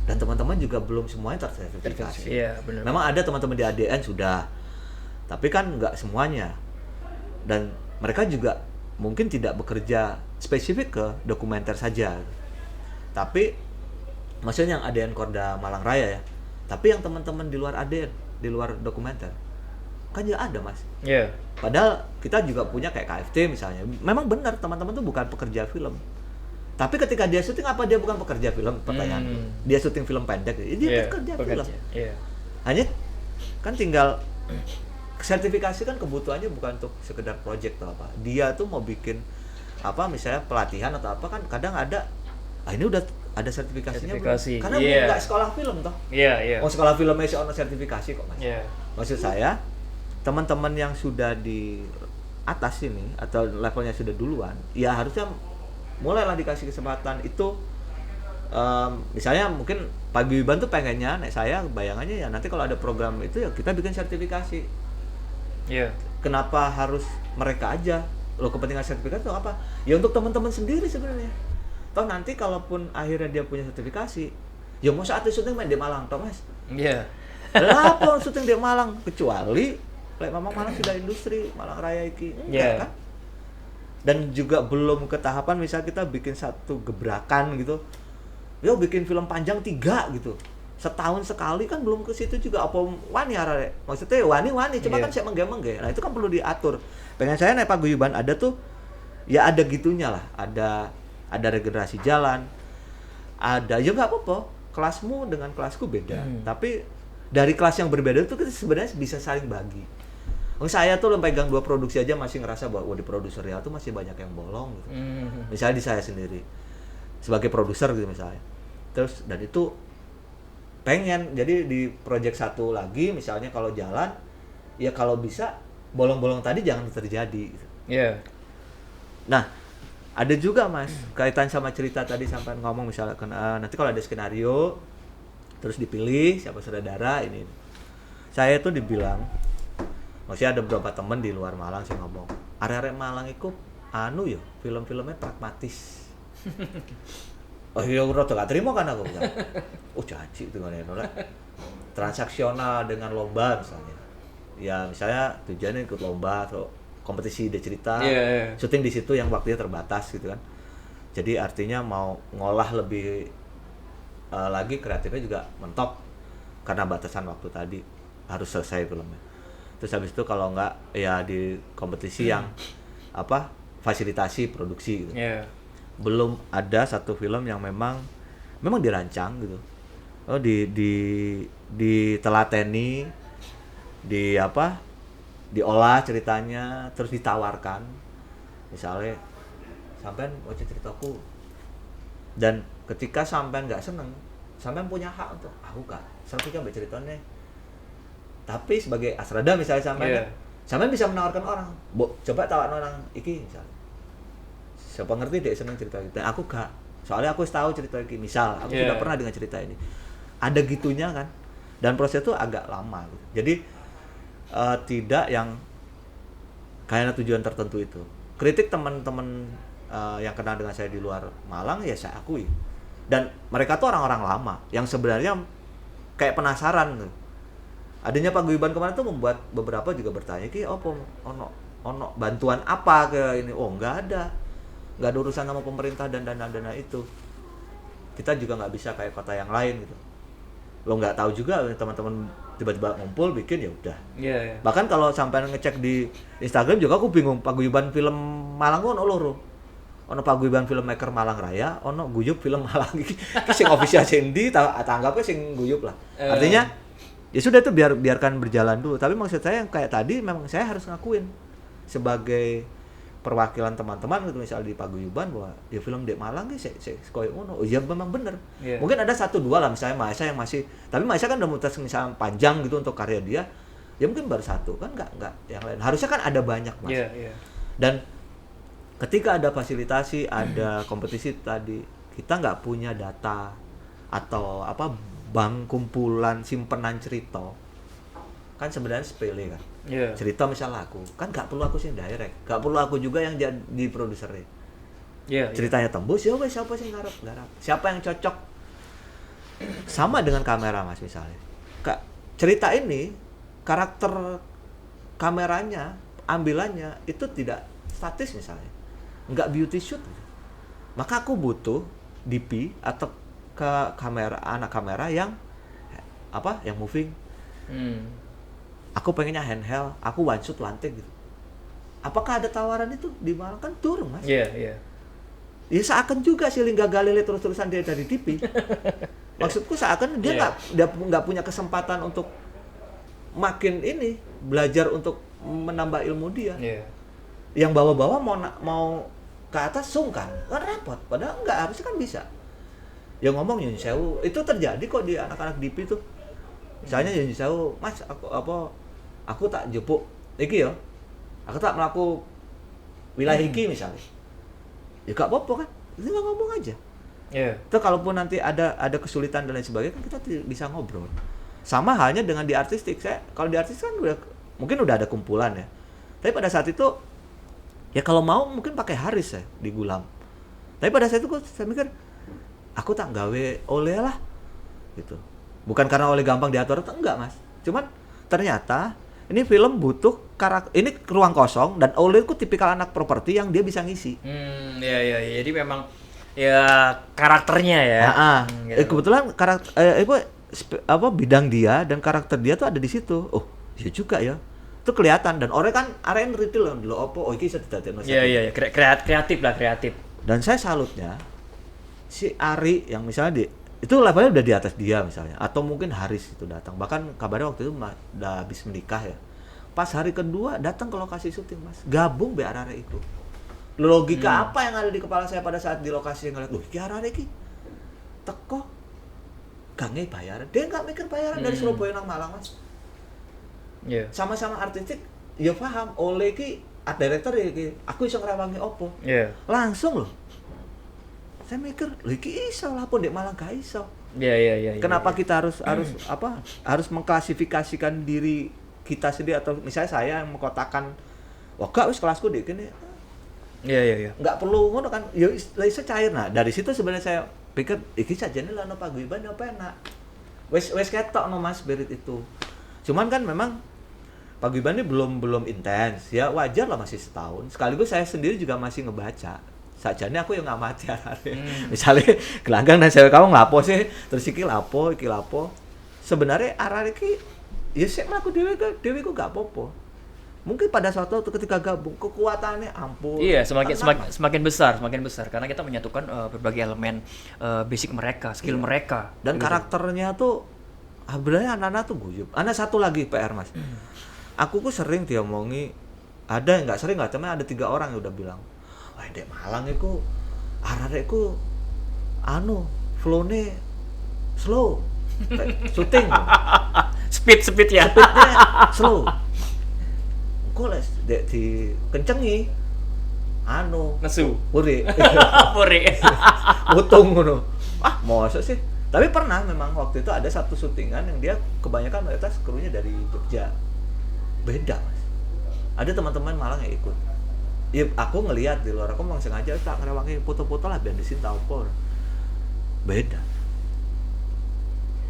Dan teman-teman juga belum semuanya tersertifikasi. Iya, benar. Memang ada teman-teman di ADN sudah. Tapi kan nggak semuanya. Dan mereka juga mungkin tidak bekerja spesifik ke dokumenter saja. Tapi maksudnya yang ADN Korda Malang Raya ya. Tapi yang teman-teman di luar ADN, di luar dokumenter, kan juga ada mas. Iya. Padahal kita juga punya kayak KFT misalnya. Memang benar teman-teman tuh bukan pekerja film. Tapi ketika dia syuting, apa dia bukan pekerja film? Pertanyaan. Dia syuting film pendek, dia pekerja film. Iya. Hanya kan tinggal sertifikasi kan kebutuhannya bukan untuk sekedar project atau apa. Dia tuh mau bikin misalnya pelatihan atau apa kan kadang ada. Ini udah ada sertifikasinya belum? Karena nggak sekolah film toh. Iya. Mau sekolah film masih ono sertifikasi kok mas. Iya. Maksud saya teman-teman yang sudah di atas ini atau levelnya sudah duluan, ya harusnya mulailah dikasih kesempatan itu. Misalnya mungkin Pak Biban tuh pengennya, saya bayangannya ya nanti kalau ada program itu ya kita bikin sertifikasi. Iya. Kenapa harus mereka aja? Loh, kepentingan sertifikasi itu apa? Ya untuk teman-teman sendiri sebenarnya. Toh nanti kalaupun akhirnya dia punya sertifikasi, ya mau saat syuting main di Malang toh mas. Iya. Lah apa syuting di Malang kecuali lek memang Malang sudah industri, Malang Raya iki. Enggak Yeah. kan? Dan juga belum ke tahapan misal kita bikin satu gebrakan gitu. Yo bikin film panjang 3 gitu. Setahun sekali kan belum ke situ juga apa wani arek. Maksudnya wani cuma Iya. kan saya mengge-mengge. Nah, itu kan perlu diatur. Pengen saya naik paguyuban ada tuh ya ada gitunya lah. Ada regenerasi jalan. Ada ya nggak apa-apa. Kelasmu dengan kelasku beda. Tapi dari kelas yang berbeda itu kita sebenarnya bisa saling bagi. Saya tuh pegang 2 produksi aja masih ngerasa bahwa di produser real tuh masih banyak yang bolong gitu. Misalnya di saya sendiri sebagai produser gitu misalnya. Terus dan itu pengen jadi di project satu lagi misalnya kalau jalan ya kalau bisa bolong-bolong tadi jangan terjadi gitu. Iya. Nah, ada juga Mas kaitan sama cerita tadi sampai ngomong misalnya nanti kalau ada skenario terus dipilih siapa sutradara ini. Saya tuh dibilang maksudnya ada beberapa temen di luar Malang sih ngomong, arek-arek Malang itu anu ya, film-filmnya pragmatis. Oh iya, rada gak terima kan aku kan. Oh caci itu kan ya, transaksional dengan lomba misalnya. Ya misalnya tujuannya ikut lomba atau kompetisi ide cerita, Iya. syuting di situ yang waktunya terbatas gitu kan. Jadi artinya mau ngolah lebih lagi kreatifnya juga mentok karena batasan waktu tadi harus selesai filmnya. Terus habis itu kalau enggak ya di kompetisi yang fasilitasi produksi gitu. Iya. Belum ada satu film yang memang dirancang gitu. Oh ditelateni, diolah ceritanya terus ditawarkan. Misalnya sampean baca ceritaku dan ketika sampean nggak seneng, sampean punya hak untuk aku kak, sampai coba ceritanya. Tapi sebagai asrada misalnya sampean bisa menawarkan orang, coba tawarin orang iki misalnya. Siapa ngerti deh seneng cerita kita, aku gak. Soalnya aku tahu cerita iki, misal aku sudah pernah dengan cerita ini. Ada gitunya kan. Dan proses itu agak lama gitu. Jadi tidak yang kayaknya tujuan tertentu itu. Kritik teman-teman yang kenal dengan saya di luar Malang ya saya akui. Dan mereka tuh orang-orang lama yang sebenarnya kayak penasaran tuh. Adanya paguyuban kemarin tuh membuat beberapa juga bertanya, "Ki opo ono bantuan apa ke ini?" Oh, enggak ada urusan sama pemerintah dan dana-dana itu. Kita juga nggak bisa kayak kota yang lain gitu. Lo nggak tahu juga teman-teman tiba-tiba ngumpul bikin ya udah. Iya. Bahkan kalau sampai ngecek di Instagram juga aku bingung paguyuban film Malang ono loro. Ono paguyuban filmmaker Malang Raya, ono guyub film Malang iki. Sing official sing ndi tanggapnya sing guyub lah. Artinya ya sudah itu biarkan berjalan dulu. Tapi maksud saya yang kayak tadi memang saya harus ngakuin sebagai perwakilan teman-teman gitu misal di paguyuban bahwa ya film Dek Malang sih koyo ngono. Oh iya memang bener. Yeah. Mungkin ada 1-2 lah misalnya Maesa yang masih, tapi Maesa kan udah mutas misalnya panjang gitu untuk karya dia. Ya mungkin baru 1 kan enggak yang lain. Harusnya kan ada banyak Mas. Iya. Dan ketika ada fasilitasi, ada kompetisi tadi, kita nggak punya data atau bank kumpulan simpenan cerita. Kan sebenarnya sepele kan. Iya. Cerita misalnya aku, kan nggak perlu aku sih direct, nggak perlu aku juga yang jadi produsernya. Iya. Ceritanya tembus, ya wes siapa sih garap, siapa yang cocok. Sama dengan kamera Mas misalnya. Cerita ini karakter kameranya, ambilannya itu tidak statis misalnya, nggak beauty shoot. Maka aku butuh DP atau anak kamera yang yang moving. Aku pengennya handheld, aku one shot one take gitu. Apakah ada tawaran itu di Malang? Kan turun Mas. Iya. Ya seakan juga si Lingga Galile terus-terusan dia dari TV. Maksudku seakan dia nggak punya kesempatan untuk makin ini belajar untuk menambah ilmu dia. Iya. Yang bawah-bawah mau ke atas sungkan, kan repot. Padahal enggak, harusnya kan bisa. Yang ngomong Yun Sewu itu terjadi kok di anak-anak DP tuh. Misalnya Yun Sewu, Mas aku tak jupuk iki ya. Aku tak melaku wilayah iki misalnya. Ya gak apa-apa kan. Tinggal ngomong aja. Iya. Itu kalaupun nanti ada kesulitan dan lain sebagainya kan kita bisa ngobrol. Sama halnya dengan di artistik. Kalau di artistik kan mungkin udah ada kumpulan ya. Tapi pada saat itu ya kalau mau mungkin pakai Haris ya di Gulam. Tapi pada saat itu saya mikir aku tak gawe oleh lah gitu. Bukan karena Oleh gampang diatur, enggak Mas. Cuman ternyata ini film butuh ini ruang kosong dan Oleh itu tipikal anak properti yang dia bisa ngisi. Ya. Jadi memang ya karakternya ya. Gitu. Kebetulan karakter bidang dia dan karakter dia tuh ada di situ. Oh, iya juga ya. Itu kelihatan dan orang kan aren retail lho opo iki bisa didadekno. Iya. Kreatif. Dan saya salutnya si Ari yang misalnya itu levelnya udah di atas dia misalnya, atau mungkin Haris itu datang, bahkan kabarnya waktu itu udah habis menikah ya, pas hari kedua datang ke lokasi syuting Mas, gabung be arek itu. Logika apa yang ada di kepala saya pada saat di lokasi yang ngeliat, ki arek iki teko gak bayaran, dia nggak mikir bayaran dari Surabaya nang Malang Mas. Yeah. Sama-sama artistik, ya paham, Oleh ki art director ya ki, aku iso ngrewangi opo, langsung loh. Saya mikir, iki iso lah pun di Malang gak iso. Iya. Kenapa kita harus mengklasifikasikan diri kita sendiri, atau misalnya saya yang mengkotakan, wah gak wis kelasku dek gini. Iya. Nggak perlu ngono kan, ya iso cair. Nah, dari situ sebenarnya saya pikir iki sajane lah no paguyuban apa enak. Wis ketok no Mas spirit itu. Cuman kan memang paguyuban ini belum intens. Ya wajar lah masih setahun. Sekaligus saya sendiri juga masih ngebaca. Sajane aku yang ngamati arek. Misalnya gelanggang dan cewek kamu ngelapo sih, terus iki lapo. Sebenarnya arek iki ya sik mlaku dhewe ku gak apa-apa. Mungkin pada suatu waktu ketika gabung kekuatannya ampun. Iya, semakin besar karena kita menyatukan berbagai elemen basic mereka, skill mereka dan gitu. Karakternya tuh sebenarnya anak-anak tuh guyup. Ada satu lagi PR Mas. Aku sering diomongi, ada enggak sering enggak, cuma ada 3 orang yang udah bilang, wah Dek Malang iku arek-arekku flow-ne slow. Syuting. Speed ya. Speednya slow. Kok les dek dikencengi nesu. Puri. Utung ngono. Masa sih? Tapi pernah memang waktu itu ada satu syutingan yang dia kebanyakan mayoritas krunya dari Jogja. Beda Mas. Ada teman-teman Malang yang ikut. Ya aku ngelihat di luar, aku memang sengaja tak ngerewangi foto-foto lah biar disin tau kok. Beda.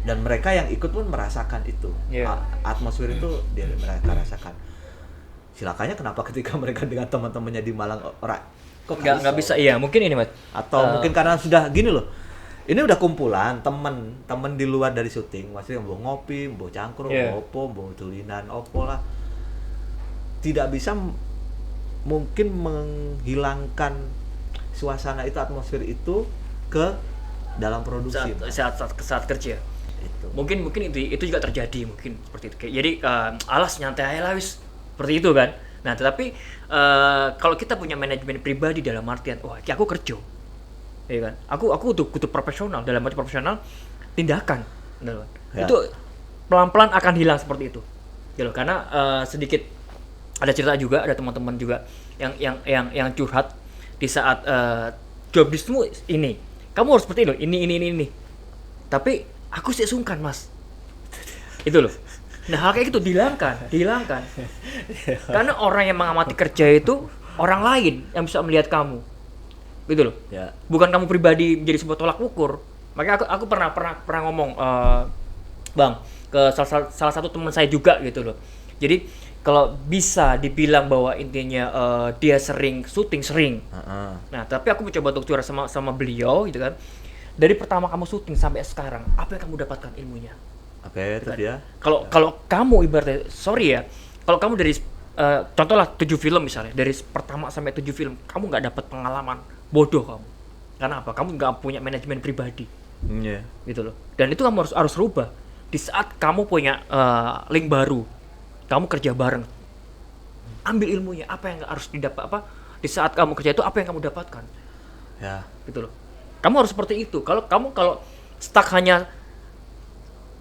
Dan mereka yang ikut pun merasakan itu. Atmosfer itu mereka rasakan. Silakannya kenapa ketika mereka dengan teman-temannya di Malang kok nggak bisa. Iya, mungkin ini Mas. Atau mungkin karena sudah gini loh. Ini udah kumpulan temen di luar dari syuting, maksudnya mau ngopi, mau cangkruk, mau opo, mau tulinan opo lah. Tidak bisa mungkin menghilangkan suasana itu, atmosfer itu ke dalam produksi saat kerja. Itu. Mungkin itu juga terjadi mungkin seperti itu. Jadi alas nyantai aja lah wis seperti itu kan. Nah, tetapi kalau kita punya manajemen pribadi dalam artian aku kerja. Ya kan? Aku kudu profesional, dalam arti profesional tindakan. Ya. Itu pelan-pelan akan hilang seperti itu. Ya loh, karena sedikit ada cerita juga, ada teman-teman juga yang curhat di saat job listmu ini. Kamu harus seperti ini. Tapi aku sih sungkan Mas. Itu loh. Nah, hal kayak gitu dihilangkan. Karena orang yang mengamati kerja itu orang lain yang bisa melihat kamu. Gitu loh. Ya. Bukan kamu pribadi menjadi sebuah tolak ukur. Makanya aku pernah ngomong Bang ke salah satu teman saya juga gitu loh. Jadi kalau bisa dibilang bahwa intinya dia sering syuting sering. Nah, tapi aku mencoba untuk curhat sama beliau gitu kan. Dari pertama kamu syuting sampai sekarang, apa yang kamu dapatkan ilmunya? Oke, itu dia. Kalau kamu ibaratnya, sorry ya, kalau kamu dari contohlah 7 film misalnya, dari pertama sampai 7 film, kamu nggak dapat pengalaman, bodoh kamu. Karena apa? Kamu nggak punya manajemen pribadi. Gitu loh. Dan itu kamu harus rubah. Di saat kamu punya link baru, kamu kerja bareng, ambil ilmunya, apa yang harus didapat, di saat kamu kerja itu apa yang kamu dapatkan. Ya. Gitu loh. Kamu harus seperti itu. Kalau stuck hanya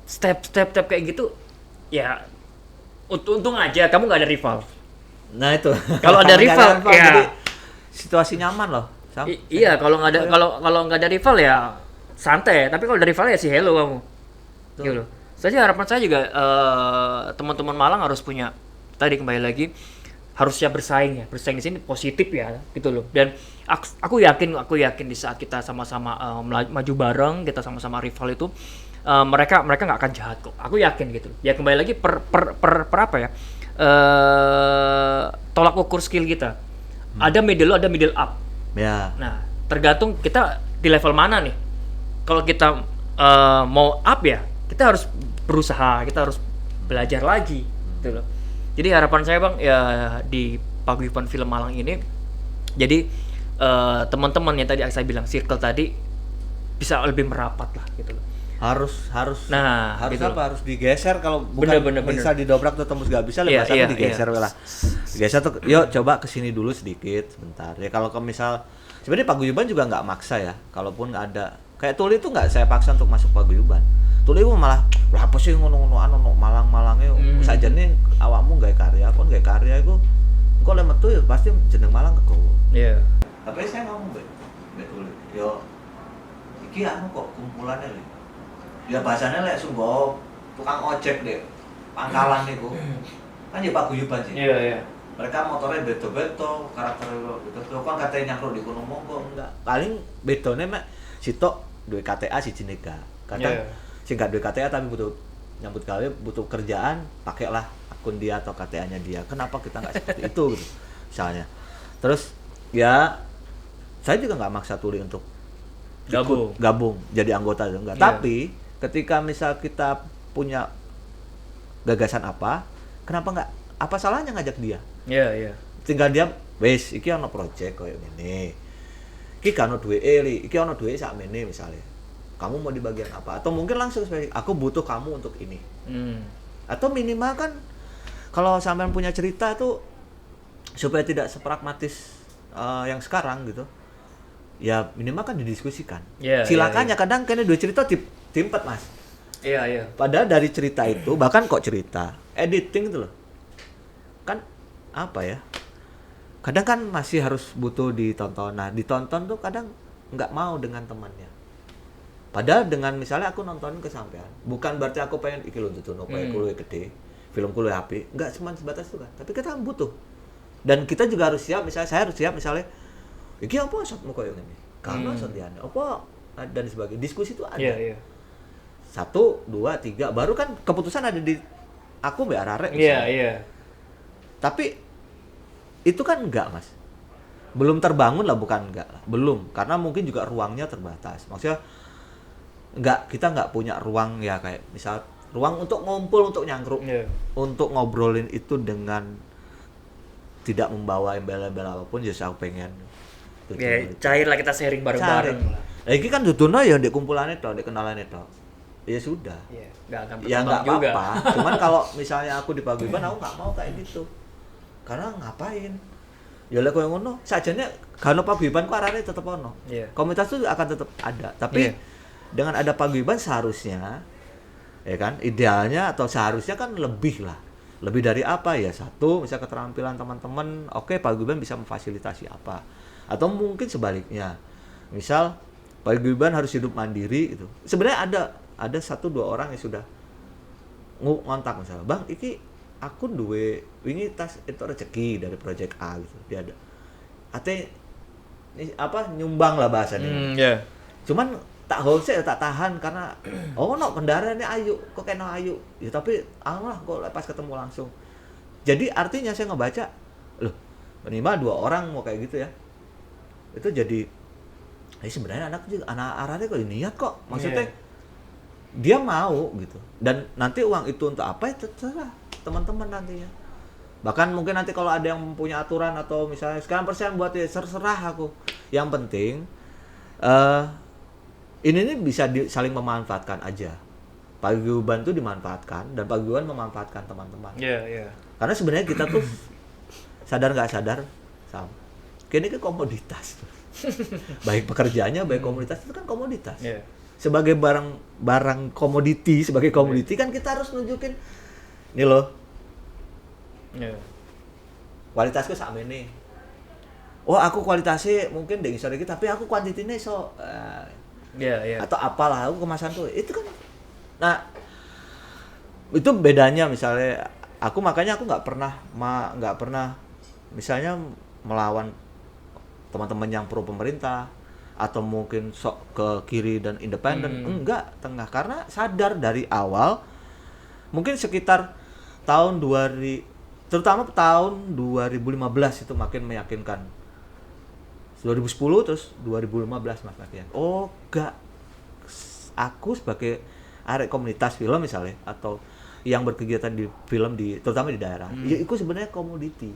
step kayak gitu, ya untung aja kamu nggak ada rival. Nah itu. Kalau ada rival, ya jadi situasi nyaman loh. Iya, kalau nggak ada rival ya santai. Tapi kalau ada rival ya sih hello kamu. Gitu loh. Saya harapan saya juga teman-teman Malang harus punya, tadi kembali lagi, harus siap bersaing ya. Bersaing di sini positif ya, gitu loh. Dan aku yakin di saat kita sama-sama maju bareng, kita sama-sama rival itu, mereka nggak akan jahat kok. Aku yakin gitu. Ya kembali lagi per apa ya? Tolak ukur skill kita. Ada middle low, ada middle up. Ya. Nah, tergantung kita di level mana nih. Kalau kita mau up ya, kita harus berusaha, kita harus belajar lagi, gitu loh. Jadi harapan saya Bang ya di Paguyuban Film Malang ini, jadi teman-teman yang tadi saya bilang circle tadi bisa lebih merapat lah, gitu loh. Harus Nah, harus gitu apa? Harus digeser kalau bukan Bener. bisa didobrak tuh tembus nggak bisa, Iya, bahasanya iya, digeser lah. Digeser tuh, yuk coba kesini dulu sedikit sebentar. Ya kalau misal sebenarnya Paguyuban juga nggak maksa ya. Kalaupun ada kayak Tuli itu nggak saya paksa untuk masuk Paguyuban. Tuli itu malah lah apa sih ngono-ngonoan ono Malang-Malangnya sajane awakmu gawe karya, kon gawe karya iku engko lek metu ya pasti jeneng Malang kegowo. Iya. Tapi saya ngomong Tuli, yo iki anu kok kumpulannya lho. Ya bahasanya lek sungguh tukang ojek deh, pangkalan niku. Kan ya Paguyuban sih. Iya. Mereka motornya beto-beto, karakternya beto. Kan katanya nyangkruk di gunung monggo enggak. Paling bedone mek sitok duwe KTA siji nega. Kadang sing gak duwe KTA tapi butuh nyambut gawe, butuh kerjaan, pakailah akun dia atau KTA-nya dia. Kenapa kita nggak seperti itu gitu. Misalnya. Terus ya saya juga nggak maksa Tuli untuk gabung jadi anggota enggak. Yeah. Tapi ketika misal kita punya gagasan apa, kenapa nggak, apa salahnya ngajak dia? Iya. Tinggal dia wis iki ana project koyo ngene. Iki kan ono duwe iki ono duwe sakmene misalnya. Kamu mau di bagian apa? Atau mungkin langsung aku butuh kamu untuk ini. Atau minimal kan kalau sampean punya cerita tuh supaya tidak sepragmatis yang sekarang gitu. Ya minimal kan didiskusikan. Silakan ya, kadang kene dua cerita timpet Mas. Iya. Padahal dari cerita itu, bahkan kok cerita, editing itu loh. Kan apa ya? Kadang kan masih harus butuh ditonton. Nah, ditonton tuh kadang nggak mau dengan temannya. Padahal dengan misalnya aku nontonin kesampean, bukan berarti aku pengen iki lho tutuno kayak kulo gede, film kulo HP, enggak cuma sebatas itu kan. Tapi kita butuh. Dan kita juga harus siap, misalnya saya harus siap misalnya iki apa shotmu koyo ngene. Karena shotnya apa dan sebagainya. Diskusi itu ada. Iya. 1, 2, 3 baru kan keputusan ada di aku mbak Arare misalnya. Iya. Tapi itu kan enggak Mas. Belum terbangun lah, bukan enggak lah. Belum, karena mungkin juga ruangnya terbatas. Maksudnya kita nggak punya ruang ya kayak misal ruang untuk ngumpul, untuk nyangkruk, untuk ngobrolin itu dengan tidak membawa embel-embel apapun. Just aku pengen Cair lah, kita sharing bareng-bareng lah. Nah, ini kan duduno ya di kumpulannya toh, di kenalannya toh. Ya sudah. Nggak akan Ya nggak juga. apa-apa. Cuman kalau misalnya aku di Paguyuban, aku nggak mau kayak gitu. Karena ngapain? Ya lek koyo ngono, sajane kalau Paguyuban ku arane tetep ono. Komunitas itu akan tetap ada. Tapi dengan ada Paguyuban seharusnya, ya kan, idealnya atau seharusnya kan lebih lah. Lebih dari apa ya? Satu, misal keterampilan teman-teman, oke, Paguyuban bisa memfasilitasi apa. Atau mungkin sebaliknya. Misal Paguyuban harus hidup mandiri gitu. Sebenarnya ada 1-2 orang yang sudah ngontak misalnya, "Bang, iki aku duwe wingi tas itu rezeki dari project A gitu." Dia ada. Ini apa nyumbang lah bahasanya. Cuman tak wholesale, tak tahan karena no kendaraannya ayu, kok kena ayu. Ya tapi lah kok pas ketemu langsung. Jadi artinya saya ngebaca, loh, minimal 2 orang mau kayak gitu ya. Itu jadi sebenarnya anak arahnya kok niat kok. Maksudnya dia mau gitu. Dan nanti uang itu untuk apa ya terserah teman-teman nantinya. Bahkan mungkin nanti kalau ada yang punya aturan atau misalnya sekarang persen buat ya terserah aku. Yang penting ini bisa saling memanfaatkan aja. Paguyuban tuh dimanfaatkan dan Paguyuban memanfaatkan teman-teman. Karena sebenarnya kita tuh sadar nggak sadar sama. Kayaknya kan komoditas. Baik pekerjaannya, baik komunitas itu kan komoditas. Sebagai barang komoditi, sebagai komoditi kan kita harus nunjukin nih loh. Kualitasku sama ini. Oh, aku kualitasnya mungkin deh ngisor dikit, tapi aku kuantitinya iso. Atau apalah, aku kemasan tuh. Itu kan. Nah, itu bedanya misalnya makanya aku nggak pernah misalnya melawan teman-teman yang pro pemerintah atau mungkin sok ke kiri dan independen, enggak, tengah, karena sadar dari awal mungkin sekitar tahun 2000, terutama tahun 2015 itu makin meyakinkan. 2010 terus 2015 Mas Makian. Oh, enggak. Aku sebagai arek komunitas film misalnya atau yang berkegiatan di film terutama di daerah, ya itu sebenarnya komoditi.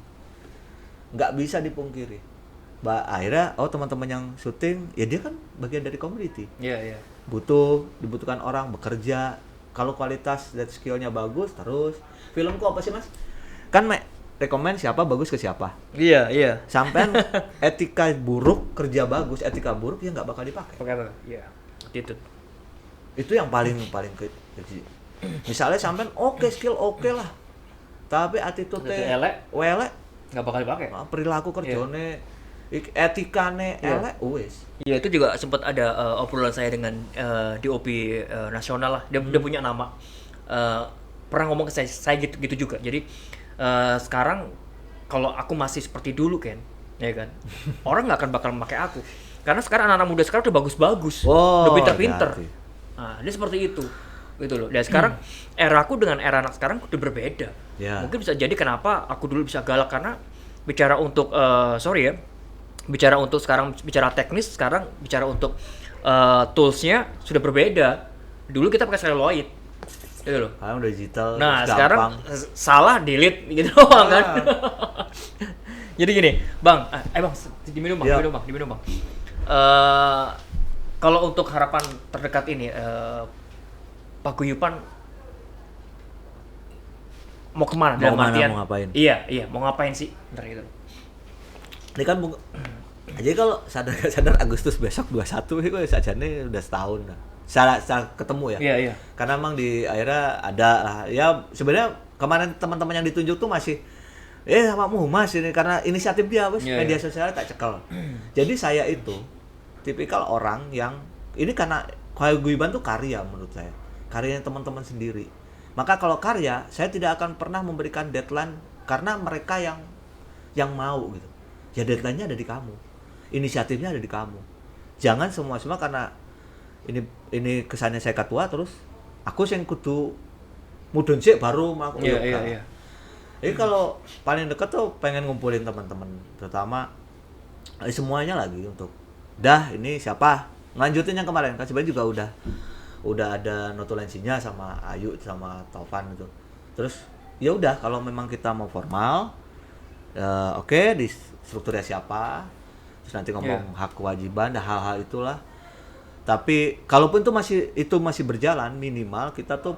Nggak bisa dipungkiri. Akhirnya teman-teman yang syuting ya dia kan bagian dari komoditi. Iya. Dibutuhkan orang bekerja. Kalau kualitas dan skillnya bagus terus. Filmku apa sih Mas? Kan rekomen siapa bagus ke siapa. Iya. Sampai etika buruk kerja bagus, etika buruk ya nggak bakal dipakai. Iya. Attitude. Itu yang paling kecil. Misalnya sampai skill oke lah. Tapi attitude-nya elek Nggak bakal dipakai. Perilaku kerjone, etikane elek wis. Iya, itu juga sempat ada obrolan saya dengan DOP nasional lah. Dia punya nama. Pernah ngomong ke saya gitu juga. Jadi sekarang kalau aku masih seperti dulu kan, ya kan, orang nggak akan bakal memakai aku. Karena sekarang anak-anak muda sekarang udah bagus-bagus, udah pinter-pinter. Nah, dia seperti itu, gitu loh. Dan sekarang era aku dengan era anak sekarang udah berbeda. Yeah. Mungkin bisa jadi kenapa aku dulu bisa galak karena bicara untuk bicara untuk sekarang bicara teknis, sekarang bicara untuk toolsnya sudah berbeda. Dulu kita pakai celluloid, gitu loh. Sekarang udah digital. Nah sekarang salah delete gitu doang kan. Jadi gini, Bang, Bang, diminum bang. Kalau untuk harapan terdekat ini, paguyuban mau kemana? Mau ngapain? Iya, mau ngapain sih? Bentar gitu. Ini kan jadi kalau sadar Agustus besok 21 itu sajane udah setahun lah. Secara ketemu ya. Iya. Karena emang di akhirnya ada lah. Ya sebenarnya kemarin teman-teman yang ditunjuk tuh masih awakmu Mas ini karena inisiatif dia bos, media sosial tak cekel. Jadi saya itu tipikal orang yang ini karena paguyuban tuh karya menurut saya. Karyanya teman-teman sendiri. Maka kalau karya, saya tidak akan pernah memberikan deadline karena mereka yang mau gitu. Ya deadline-nya ada di kamu. Inisiatifnya ada di kamu. Jangan semua karena ini kesannya saya ketua terus aku yang kudu mudun sih baru melakukan. Iya. Jadi kalau paling dekat tuh pengen ngumpulin teman-teman, terutama semuanya lagi untuk ini siapa ngelanjutin yang kemarin kan sebenarnya juga udah ada notulensinya sama Ayu sama Taufan gitu. Terus ya udah kalau memang kita mau formal oke, di strukturnya siapa, terus nanti ngomong hak kewajiban dan hal-hal itulah. Tapi kalaupun itu masih berjalan, minimal kita tuh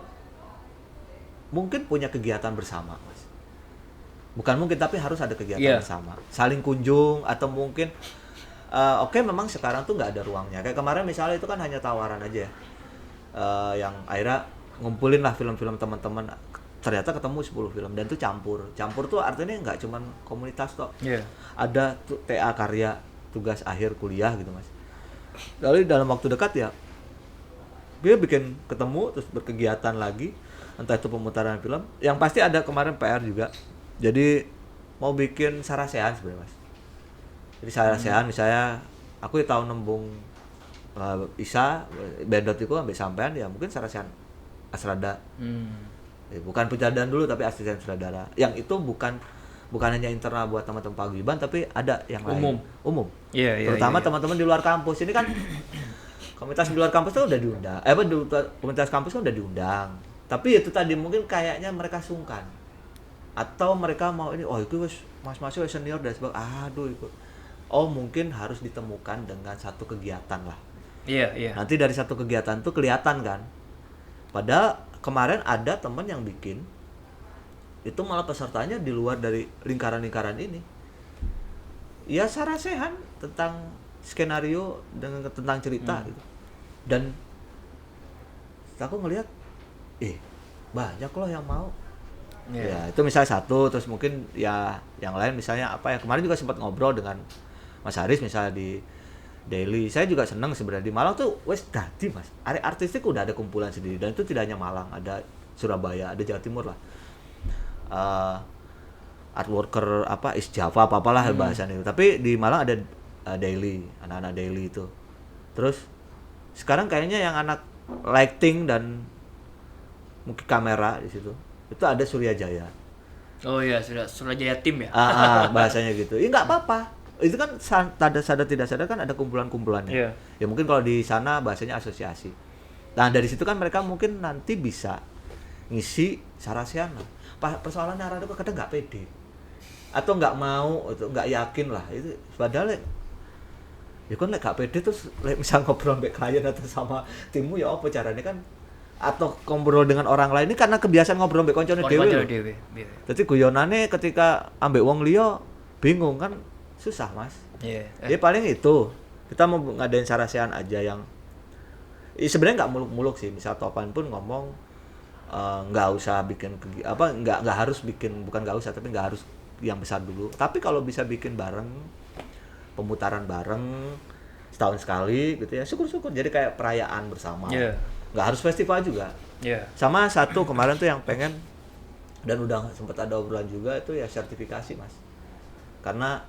mungkin punya kegiatan bersama, Mas. Bukan mungkin tapi harus ada kegiatan bersama. Saling kunjung atau mungkin memang sekarang tuh nggak ada ruangnya. Kayak kemarin misalnya itu kan hanya tawaran aja ya. Yang akhirnya ngumpulin lah film-film teman-teman, ternyata ketemu 10 film dan itu campur tuh artinya nggak cuman komunitas toh. Ada tuh TA karya, tugas akhir kuliah gitu Mas. Lalu dalam waktu dekat ya dia bikin ketemu terus berkegiatan lagi, entah itu pemutaran film yang pasti ada. Kemarin PR juga, jadi mau bikin sarasehan sebenarnya Mas. Jadi sarasehan misalnya aku tahu nembung Isa bendot itu sampai sampean ya mungkin sarasehan Asrada. Bukan pencadaan dulu tapi asisten sutradara. Yang itu bukan hanya internal buat teman-teman paguyuban tapi ada yang lain. Umum. Terutama teman-teman di luar kampus. Ini kan komunitas di luar kampus tuh udah diundang. Komunitas kampus kan udah diundang. Tapi itu tadi mungkin kayaknya mereka sungkan. Atau mereka mau ini itu mas-mas senior dan sebagainya. Aduh itu. Mungkin harus ditemukan dengan satu kegiatan lah. Nanti dari satu kegiatan tuh kelihatan kan. Padahal kemarin ada teman yang bikin itu malah pesertanya di luar dari lingkaran-lingkaran ini. Ya sarasehan tentang skenario dengan tentang cerita gitu. Dan aku ngelihat banyak loh yang mau. Ya itu misalnya satu, terus mungkin ya yang lain misalnya apa ya, kemarin juga sempat ngobrol dengan Mas Haris misalnya di Daily. Saya juga senang sebenarnya di Malang tuh wes dadi Mas. Area artistik udah ada kumpulan sendiri dan itu tidak hanya Malang, ada Surabaya, ada Jawa Timur lah. Art worker East Java apalah bahasan itu. Tapi di Malang ada Daily, anak-anak Daily itu. Terus sekarang kayaknya yang anak lighting dan mungkin kamera di situ itu ada Surya Jaya. Oh iya, Surajaya tim ya. Bahasanya gitu. Ya nggak apa-apa. Itu kan sadar tidak sadar kan ada kumpulan-kumpulannya. Iya. Ya mungkin kalau di sana bahasanya asosiasi. Nah dari situ kan mereka mungkin nanti bisa ngisi Sarasiana. Persoalannya Arado kadang nggak pede atau nggak mau atau nggak yakin lah itu. Padahal ya kan gak pede terus misal ngobrol mbek klien atau sama timmu ya apa caranya kan, atau ngobrol dengan orang lain ini karena kebiasaan ngobrol mbek koncone dhewe. Dadi guyonane ketika ambek wong liya bingung kan susah, Mas. Iya. Ya paling itu. Kita mau ngadain Sarasian aja yang sebenarnya nggak muluk-muluk sih. Misal Topan pun ngomong nggak usah bikin nggak harus bikin, bukan nggak usah tapi nggak harus yang besar dulu. Tapi kalau bisa bikin bareng, pemutaran bareng setahun sekali gitu ya, syukur-syukur jadi kayak perayaan bersama. Nggak harus festival juga. Sama satu kemarin tuh yang pengen dan udah sempat ada obrolan juga itu ya sertifikasi, Mas. Karena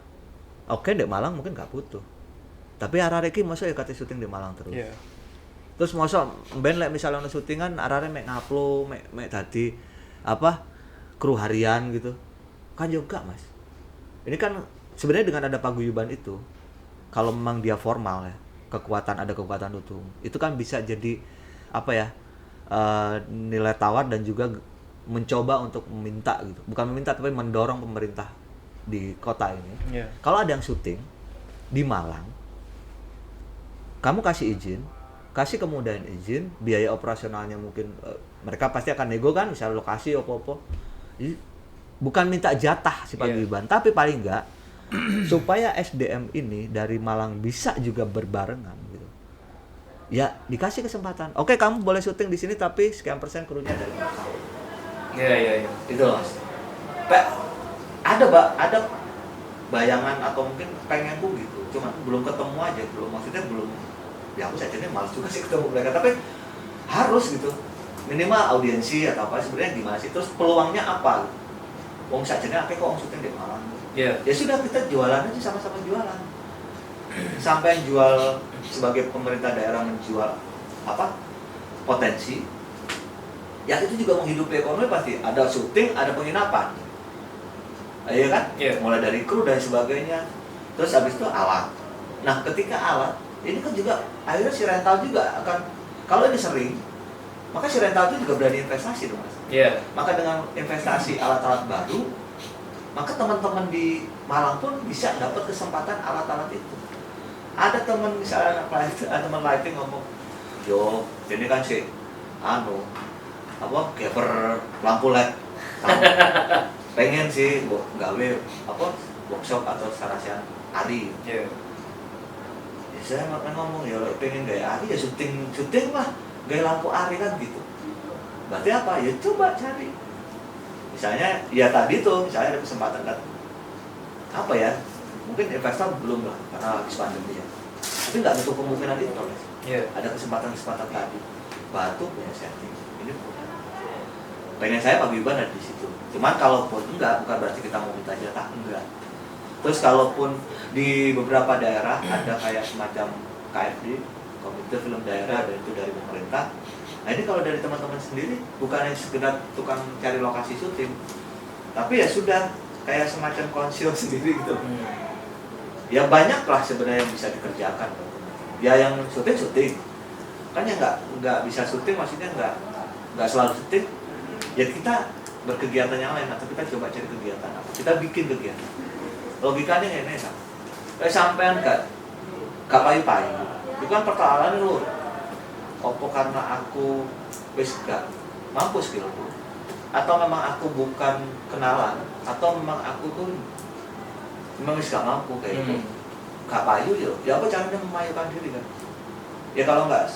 oke di Malang mungkin nggak butuh, tapi arek iki masa ya kate syuting di Malang terus. Terus masa ben lek misalnya ono syutingan arek mek ngupload mek dadi apa kru harian gitu kan juga, Mas. Ini kan sebenarnya dengan ada paguyuban itu, kalau memang dia formal ya, ada kekuatan hukum, itu kan bisa jadi apa ya, nilai tawar dan juga mencoba untuk meminta gitu, bukan meminta tapi mendorong pemerintah di kota ini. Kalau ada yang syuting di Malang, kamu kasih izin, kasih kemudahan izin, biaya operasionalnya mungkin mereka pasti akan nego kan, misalnya lokasi apa-apa. Bukan minta jatah si paguyuban, tapi paling enggak supaya SDM ini dari Malang bisa juga berbarengan gitu. Ya, dikasih kesempatan. Oke, kamu boleh syuting di sini tapi sekian persen krunya dari Malang. Iya. Itu Mas. Ada bayangan atau mungkin pengenku gitu. Cuma belum ketemu aja, maksudnya belum. Ya aku saja ini malas juga sih ketemu mereka, tapi harus gitu. Minimal audiensi atau apa sebenarnya gimana sih? Terus peluangnya apa? Wong sajane akeh kok syuting di Malang. Ya sudah, kita jualan aja, sama-sama jualan. Sampai jual sebagai pemerintah daerah menjual apa potensi, ya itu juga menghidupi ekonomi pasti. Ada syuting, ada penginapan, iya kan? Mulai dari kru dan sebagainya. Terus habis itu alat. Nah ketika alat, ini kan juga akhirnya si rental juga akan, kalau ini sering, maka si rental itu juga berani investasi dong, Mas. Maka dengan investasi alat-alat baru, maka teman-teman di Malang pun bisa dapat kesempatan alat-alat itu. Ada teman misalnya teman lighting ngomong, yo ini kan sih gaper lampu LED, pengen sih gawe workshop atau Sarasian Ari. Ya saya makan ngomong ya pengen gaya Ari ya syuting lah gaya lampu Ari kan gitu. Berarti apa ya, coba cari. Misalnya, ya tadi tuh, misalnya ada kesempatan kan, apa ya, mungkin investor belum lah, karena habis pandemi ya. Tapi nggak nutup kemungkinan itu, Mas. Ada kesempatan-kesempatan tadi. Batu punya setting, ini punya. Pengen saya paguyuban ada di situ. Cuman kalaupun enggak, bukan berarti kita mau minta jatah, enggak. Terus kalaupun di beberapa daerah ada kayak semacam KFD, Komite Film Daerah, dan itu dari pemerintah. Nah ini kalau dari teman-teman sendiri bukannya sekedar tukang cari lokasi syuting, tapi ya sudah kayak semacam konsil sendiri gitu. Ya banyak lah sebenarnya yang bisa dikerjakan. Ya yang syuting kan ya nggak bisa syuting, maksudnya nggak selalu syuting. Ya kita berkegiatan yang lain, atau kita coba cari kegiatan apa, kita bikin kegiatan. Logikanya ini enak. Sampean gak payu-payu, itu kan persoalan lu. Opo karena aku wis gak mampu skillku, atau memang aku bukan kenalan, atau memang aku tuh memang wis gak mampu kayak itu. Gak payu ya apa caranya memayukan diri kan? Ya kalau nggak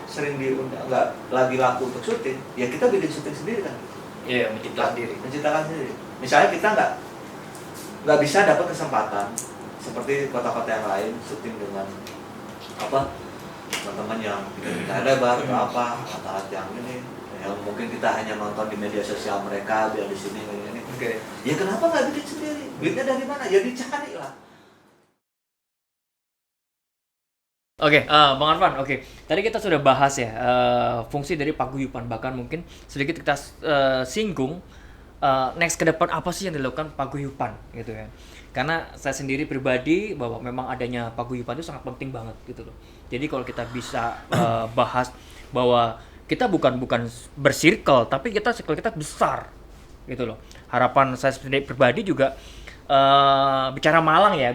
sering diundang, nggak lagi laku untuk syuting, ya kita bikin syuting sendiri kan? Iya, menciptakan sendiri. Misalnya kita nggak bisa dapat kesempatan seperti kota-kota yang lain syuting dengan apa teman-teman yang kita lebar atau apa alat-alat yang ini yang mungkin kita hanya nonton di media sosial mereka biar di sini ini. Ya kenapa nggak bikin sendiri? Duitnya dari mana? Ya dicari lah. Oke, Bang Arfan, oke. Tadi kita sudah bahas ya fungsi dari paguyuban, bahkan mungkin sedikit kita singgung next ke depan apa sih yang dilakukan paguyuban gitu ya. Karena saya sendiri pribadi bahwa memang adanya paguyuban itu sangat penting banget gitu loh. Jadi kalau kita bisa bahas bahwa kita bukan bersirkel, tapi circle kita besar gitu loh. Harapan saya sendiri pribadi juga bicara Malang ya,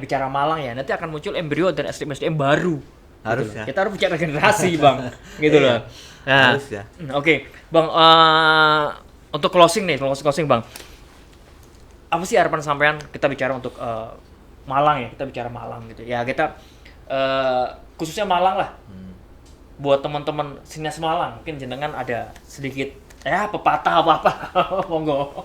nanti akan muncul embrio dan SDM baru. Harus gitu ya. Kita harus bicara generasi bang, gitu loh. Nah, Harus ya. Oke, bang. Untuk closing bang. Apa sih harapan sampean kita bicara untuk Malang ya? Kita bicara Malang gitu. Ya kita khususnya Malang lah. Buat teman-teman sinias Malang, mungkin jenengan ada sedikit ya pepatah apa monggo.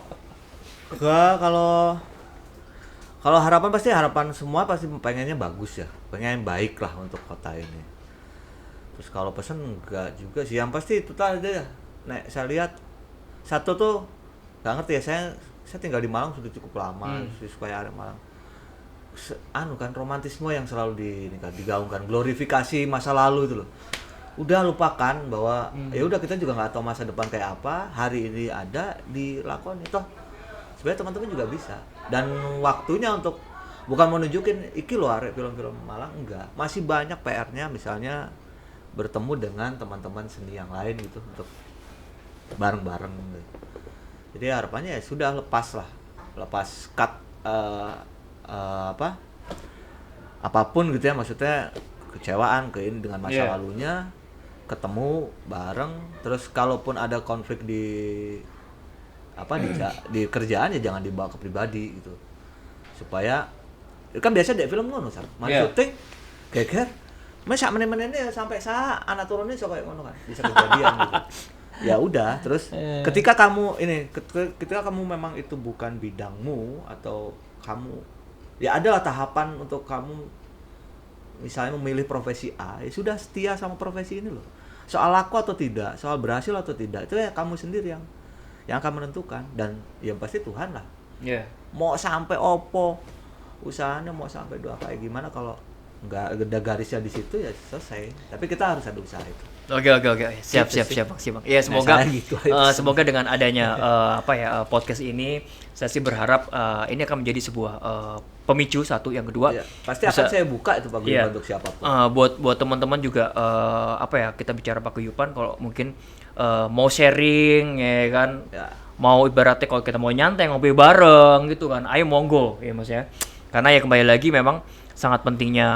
Kalau harapan semua pasti pengennya bagus ya, pengen baik lah untuk kota ini. Terus kalau pesen enggak juga sih, yang pasti itu tadi ya. Nek saya lihat satu tuh nggak ngerti ya, saya tinggal di Malang sudah cukup lama, supaya ada Malang. Kan romantisme yang selalu digaungkan, glorifikasi masa lalu itu loh. Udah lupakan bahwa ya udah kita juga nggak tahu masa depan kayak apa, hari ini ada dilakoni toh. Sebenarnya teman-teman juga bisa, dan waktunya untuk bukan mau nunjukin iki loh arek film-film Malang, enggak, masih banyak PR-nya, misalnya bertemu dengan teman-teman seni yang lain gitu untuk bareng-bareng gitu. Jadi harapannya ya sudah lepas cut apapun gitu ya, maksudnya kecewaan ke ini dengan masa lalunya, ketemu bareng, terus kalaupun ada konflik di kerjaan ya jangan dibawa ke pribadi gitu, supaya kan biasa dek film ngono kan syuting geger masa meneh-meneh sampai anak turunnya so kayak ngono kan bisa kejadian gitu. Ya udah, terus ketika kamu memang itu bukan bidangmu, atau kamu ya adalah tahapan untuk kamu misalnya memilih profesi A, ya sudah setia sama profesi ini loh. Soal laku atau tidak, soal berhasil atau tidak, itu ya kamu sendiri yang akan menentukan, dan yang pasti Tuhan lah. Mau sampai opo usahanya, mau sampai doa kayak gimana, kalau nggak ada garisnya di situ ya selesai. Tapi kita harus ada usaha itu. Oke. Siap bang. Ya semoga dengan adanya podcast ini, saya sih berharap ini akan menjadi sebuah pemicu satu, yang kedua pasti akan saya buka itu paguyuban untuk siapapun. Buat teman-teman juga kita bicara paguyuban, kalau mungkin mau sharing ya kan, mau ibaratnya kalau kita mau nyantai ngopi bareng gitu kan, ayo monggo ya mas ya. Karena ya kembali lagi memang sangat pentingnya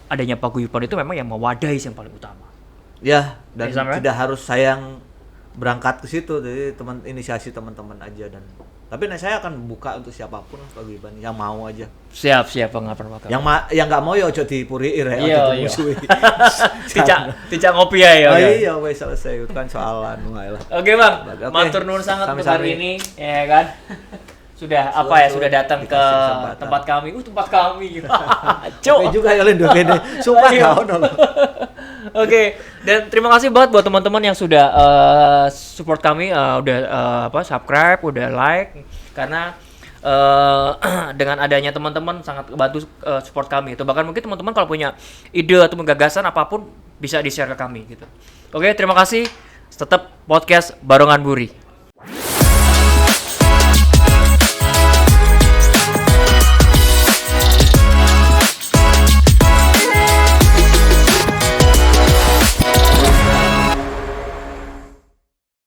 adanya paguyuban itu memang yang mewadahi yang paling utama. Ya, dan tidak harus saya yang berangkat ke situ, jadi inisiasi teman-teman aja. Dan tapi saya akan buka untuk siapapun paguyuban yang mau aja. Siap pengaparan bakal. Yang nggak mau ya ojo dipuriir ya, ojo dimusuhi. Tidak ngopi ya. Iya, wes selesai, itu kan soalan lah. Oke bang, matur nuwun sangat untuk hari ini ya kan. Sudah datang ke tempat kami. Tempat kami. Oke juga ya Lindo gini. Sumpah kau nolong. Oke, dan terima kasih banget buat teman-teman yang sudah support kami, udah subscribe, udah like, karena dengan adanya teman-teman sangat bantu support kami. Itu bahkan mungkin teman-teman kalau punya ide atau gagasan apapun bisa di-share ke kami gitu. Oke, terima kasih. Tetap podcast Barongan Buri.